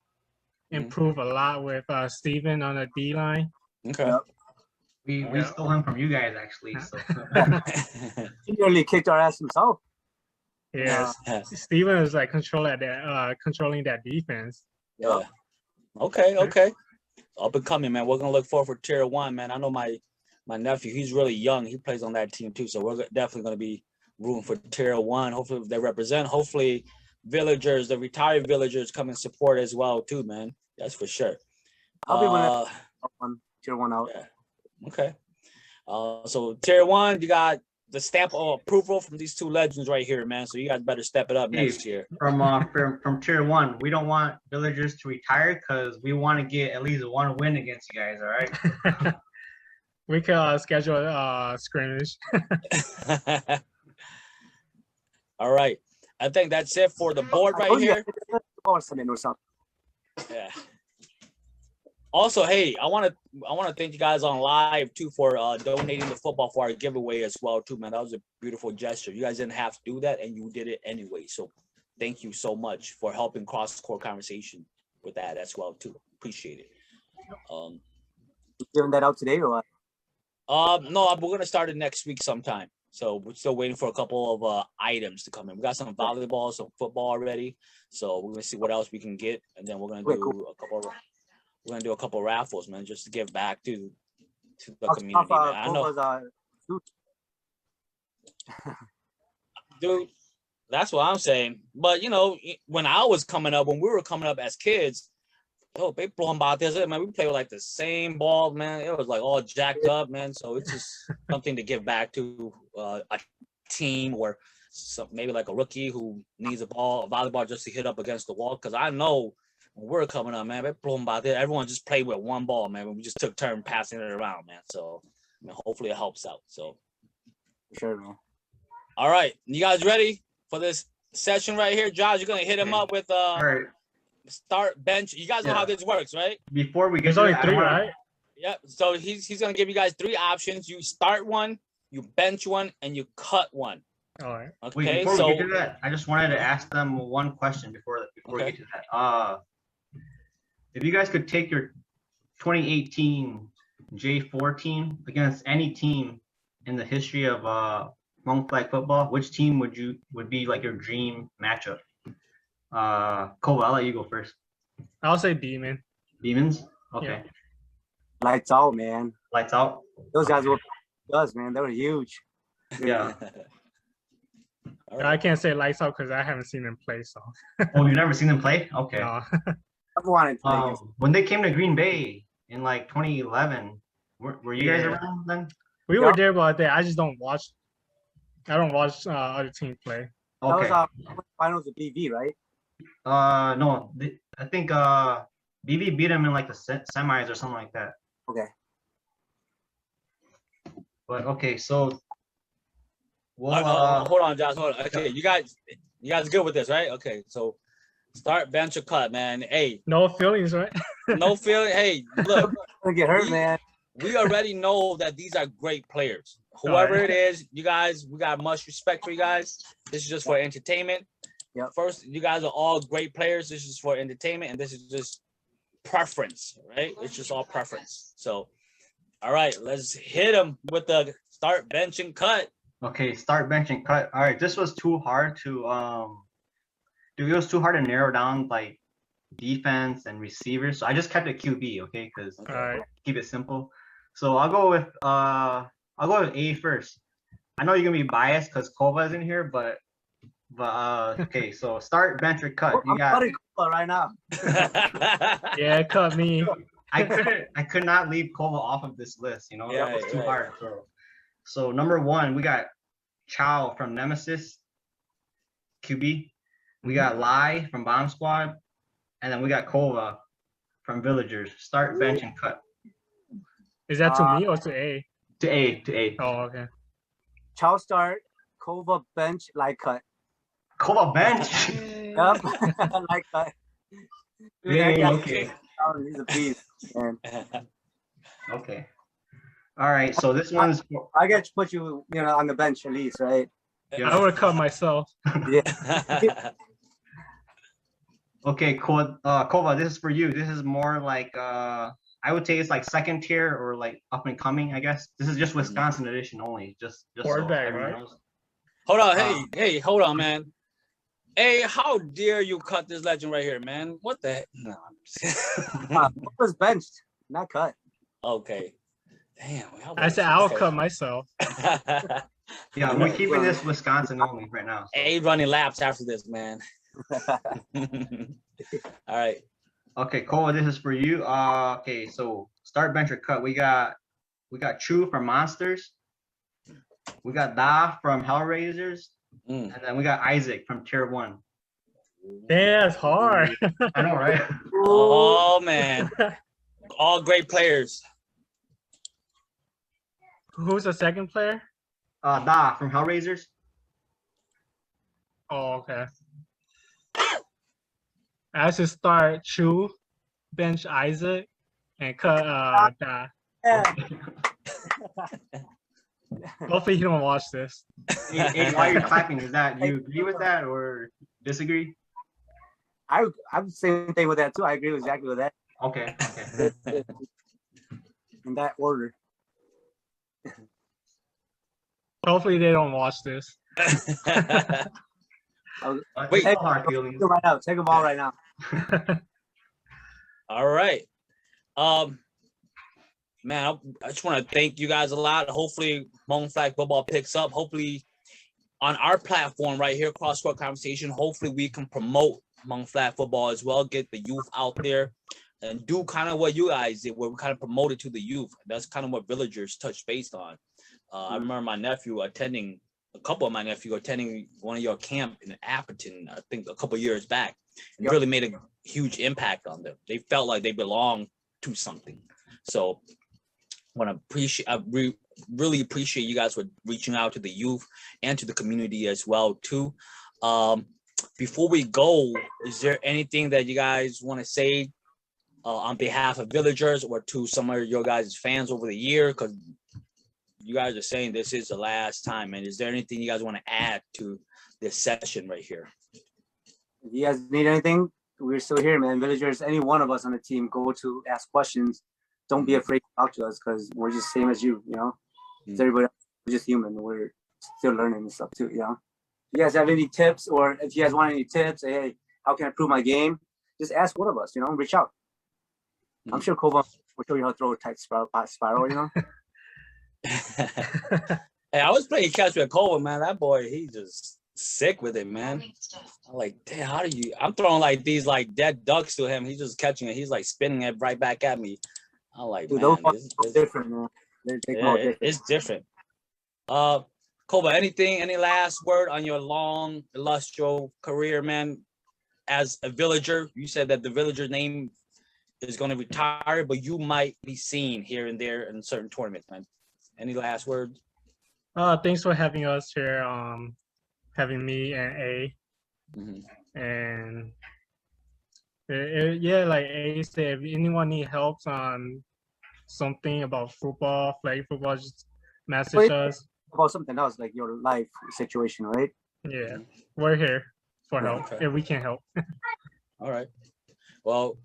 improved a lot with Steven on the D line. Okay. Yep. We stole him from you guys actually. So. He nearly kicked our ass himself. Yes. Steven is like controlling that defense. Yeah. Okay. Up and coming, man. We're gonna look forward for Tier 1, man. I know my nephew, he's really young. He plays on that team too, so we're definitely gonna be rooting for Tier 1. Hopefully they represent. Hopefully villagers, the retired villagers, come and support as well too, man. That's for sure. I'll be on Tier 1 out. Yeah. Okay. So Tier 1, you got the stamp of approval from these two legends right here, man. So you guys better step it up next year. From Tier 1, we don't want villagers to retire because we want to get at least one win against you guys. All right. We can schedule a scrimmage. All right. I think that's it for the board right here. Yeah. Also, hey, I want to thank you guys on live too for donating the football for our giveaway as well too, man. That was a beautiful gesture. You guys didn't have to do that, and you did it anyway. So, thank you so much for helping CrossCourt conversation with that as well too. Appreciate it. Giving that out today or what? No, we're gonna start it next week sometime. So we're still waiting for a couple of items to come in. We got some volleyball, some football already. So we're gonna see what else we can get, and then we're gonna do a couple raffles, man, just to give back to the community. I know, dude. That's what I'm saying. But you know, when we were coming up as kids, they blowing about this, man. We play with like the same ball, man. It was like all jacked up, man. So it's just something to give back to a team or maybe like a rookie who needs a volleyball just to hit up against the wall. Because I know when we're coming up, man, they're blowing about this. Everyone just played with one ball, man. We just took turn passing it around, man. So hopefully it helps out. So sure, man. All right, you guys ready for this session right here? Josh, you're gonna hit him up with start bench. You guys know how this works, right? Before we get there's only 3, right? Yep. So he's gonna give you guys 3 options. You start one, you bench one, and you cut one. All right. Okay. Wait, before we get to that, I just wanted to ask them one question before we get to that. If you guys could take your 2018 J4 team against any team in the history of Hmong Flag Football, which team would be like your dream matchup? Koua, I'll let you go first. I'll say Demon. Demons? Okay. Yeah. Lights out, man. Lights out? Those guys were man. They were huge. Yeah. Right. I can't say lights out because I haven't seen them play. So. Oh, you've never seen them play? Okay. No. I've wanted to play when they came to Green Bay in like 2011, were you guys around then? We were there, but I just don't watch. I don't watch other teams play. Okay. That was finals of BV, right? No, I think BV beat him in like the semis or something like that. Okay. But okay, so hold on, Josh. Hold on. Okay, you guys good with this, right? Okay, so start, bench, or cut, man. Hey, no feelings, right? No feeling. Hey, look, Don't get hurt, man. We already know that these are great players. Whoever it is, you guys, we got much respect for you guys. This is just for entertainment. Yep. First, you guys are all great players. This is for entertainment, and this is just preference, right? It's just all preference. So, all right, let's hit them with the start, bench, and cut. Okay, start, bench, and cut. All right, this was too hard to it was too hard to narrow down like defense, and receivers. So I just kept it QB, okay? Because Alright. keep it simple. So I'll go with A first. I know you're gonna be biased because Koua is in here, but okay. So start, bench, or cut. You I'm got. cutting Koua right now. Yeah, it cut me. I could not leave Koua off of this list. You know, that was too hard. So number 1, we got Thao from Nemesis, QB. We got Lai from Bomb Squad, and then we got Koua from Villagers. Start, bench, and cut. Is that to me or to A? To A. Oh, okay. Thao start, Koua bench, like cut. Koua bench. Yep. Like cut. Dude, that guy- Okay. He's a beast, man. Okay. All right. So this one's. I got to put you, on the bench at least, right? Yeah. I would have cut myself. Yeah. Okay, Koua, this is for you. This is more like I would say it's like second tier or like up and coming, I guess. This is just Wisconsin edition only. Just so Quarterback, everyone right? knows. Hold on, hey, hold on, man. Hey, how dare you cut this legend right here, man? What the heck? No, I'm just Was benched, not cut. okay. Damn. I said I'll cut myself. Yeah, we're keeping this Wisconsin only right now. So. A running laps after this, man. All right. Okay, Koua, this is for you. Okay, so start, bench, or cut. We got Chu from Monsters. We got Da from Hellraisers. And then we got Isaac from Tier 1. Yeah, it's hard. I know, right? Oh man. All great players. Who's the second player? Da from Hellraisers. Oh, okay. I should start Chu, bench Isaac, and cut Da. Yeah. Hopefully he don't watch this. Hey, while you're clapping, is that you agree with that or disagree? I'm the same thing with that too. I agree exactly with that. Okay. In that order. Hopefully they don't watch this. Wait. It's no hard feelings. Take them right now. Take them all right now. All right. Man, I just want to thank you guys a lot. Hopefully, Hmong Flag Football picks up. Hopefully, on our platform right here, CrossCourt Conversation, hopefully we can promote Hmong Flag Football as well, get the youth out there, and do kind of what you guys did, where we kind of promoted to the youth. That's kind of what Villagers touched based on. I remember a couple of my nephews attending one of your camp in Appleton, I think a couple of years back, and really made a huge impact on them. They felt like they belonged to something. So I really appreciate you guys for reaching out to the youth and to the community as well too. Before we go, is there anything that you guys want to say on behalf of Villagers or to some of your guys' fans over the year? Because you guys are saying this is the last time, and is there anything you guys want to add to this session right here? If you guys need anything, we're still here, man. Villagers, any one of us on the team, go to ask questions. Don't be afraid to talk to us because we're just same as you, It's everybody else, we're just human. We're still learning and stuff too, If you guys have any tips or if you guys want any tips, hey, how can I improve my game? Just ask one of us, reach out. I'm sure Koua will show you how to throw a tight spiral, Hey, I was playing catch with Koua, man. That boy, he just sick with it, man. I'm like, damn, I'm throwing like these like dead ducks to him. He's just catching it. He's like spinning it right back at me. I'm like, dude, man, it's different, man. It's different. Koua, any last word on your long, illustrious career, man? As a Villager, you said that the Villager name is going to retire, but you might be seen here and there in certain tournaments, man. Any last words? Thanks for having us here. Having me and A. And like A said, if anyone need help on something about football, flag football, just message us. About something else, like your life situation, right? Yeah, we're here for help if we can help. All right. Well,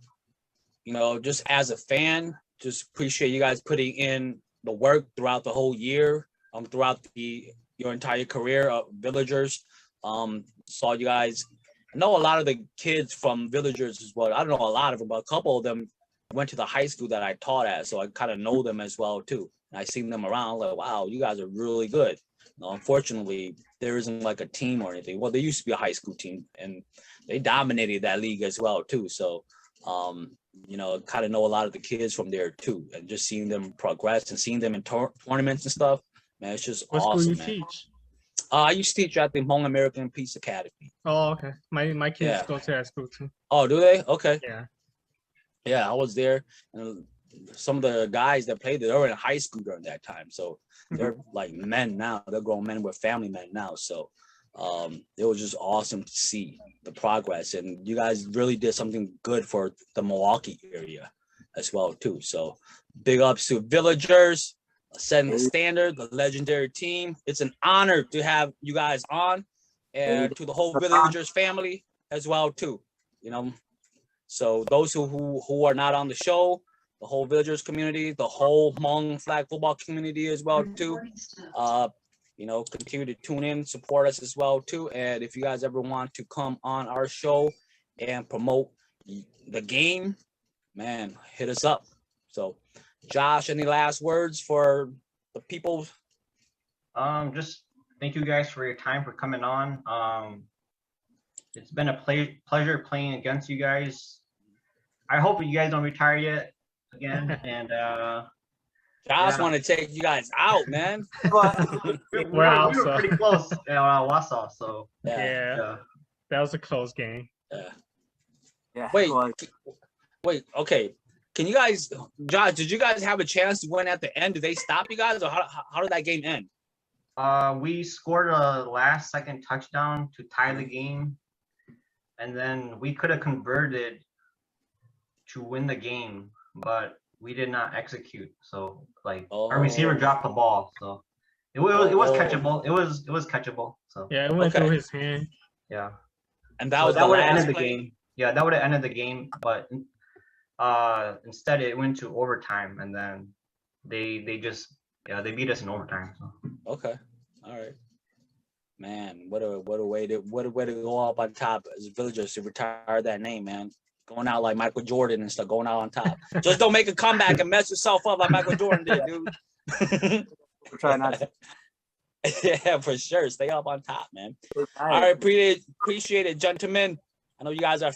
just as a fan, just appreciate you guys putting in the work throughout the whole year, throughout your entire career of Villagers. Saw you guys I know a lot of the kids from Villagers as well. I don't know a lot of them, but a couple of them went to the high school that I taught at, so I kind of know them as well too. And I seen them around, like, wow, you guys are really good. Unfortunately, there isn't like a team or anything. Well, there used to be a high school team, and they dominated that league as well too. So, you know, kind of know a lot of the kids from there too, and just seeing them progress and seeing them in tournaments and stuff. Man, it's just What awesome. School you teach? I used to teach at the Hmong American Peace Academy. Oh, okay. My kids go to that school too. Oh, do they? Okay. Yeah. Yeah, I was there, and some of the guys that played there, they were in high school during that time. So they're like men now. They're grown men with family men now. So it was just awesome to see the progress, and you guys really did something good for the Milwaukee area as well too. So big ups to Villagers, setting the standard, the legendary team. It's an honor to have you guys on, and to the whole Villagers family as well too. You know, so those who are not on the show, the whole Villagers community, the whole Hmong Flag Football community as well too. You know, continue to tune in, support us as well too. And if you guys ever want to come on our show and promote the game, man, hit us up. So, Josh, any last words for the people? Just thank you guys for your time, for coming on. It's been a pleasure playing against you guys. I hope you guys don't retire yet again. And Josh want to take you guys out, man. we were pretty close at Wausau, so yeah, that was a close game. Yeah. Wait, okay. Can you guys, Josh, did you guys have a chance to win at the end? Did they stop you guys, or how did that game end? We scored a last-second touchdown to tie the game, and then we could have converted to win the game, but we did not execute. So like our receiver dropped the ball, so it was catchable. It was catchable. So yeah, it went through his hand. Yeah, and that would have ended the game. Yeah, that would have ended the game, but instead it went to overtime, and then they beat us in overtime. So. Okay, all right, man. What a way to go up on top as Villagers to retire that name, man. Going out like Michael Jordan and stuff, going out on top. Just don't make a comeback and mess yourself up like Michael Jordan did, dude. We're trying not to. Yeah, for sure. Stay up on top, man. All right, appreciate it, gentlemen. I know you guys are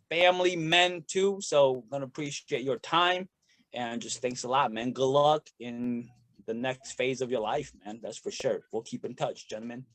family men too, so I'm gonna appreciate your time, and just thanks a lot, man. Good luck in the next phase of your life, man. That's for sure. We'll keep in touch, gentlemen.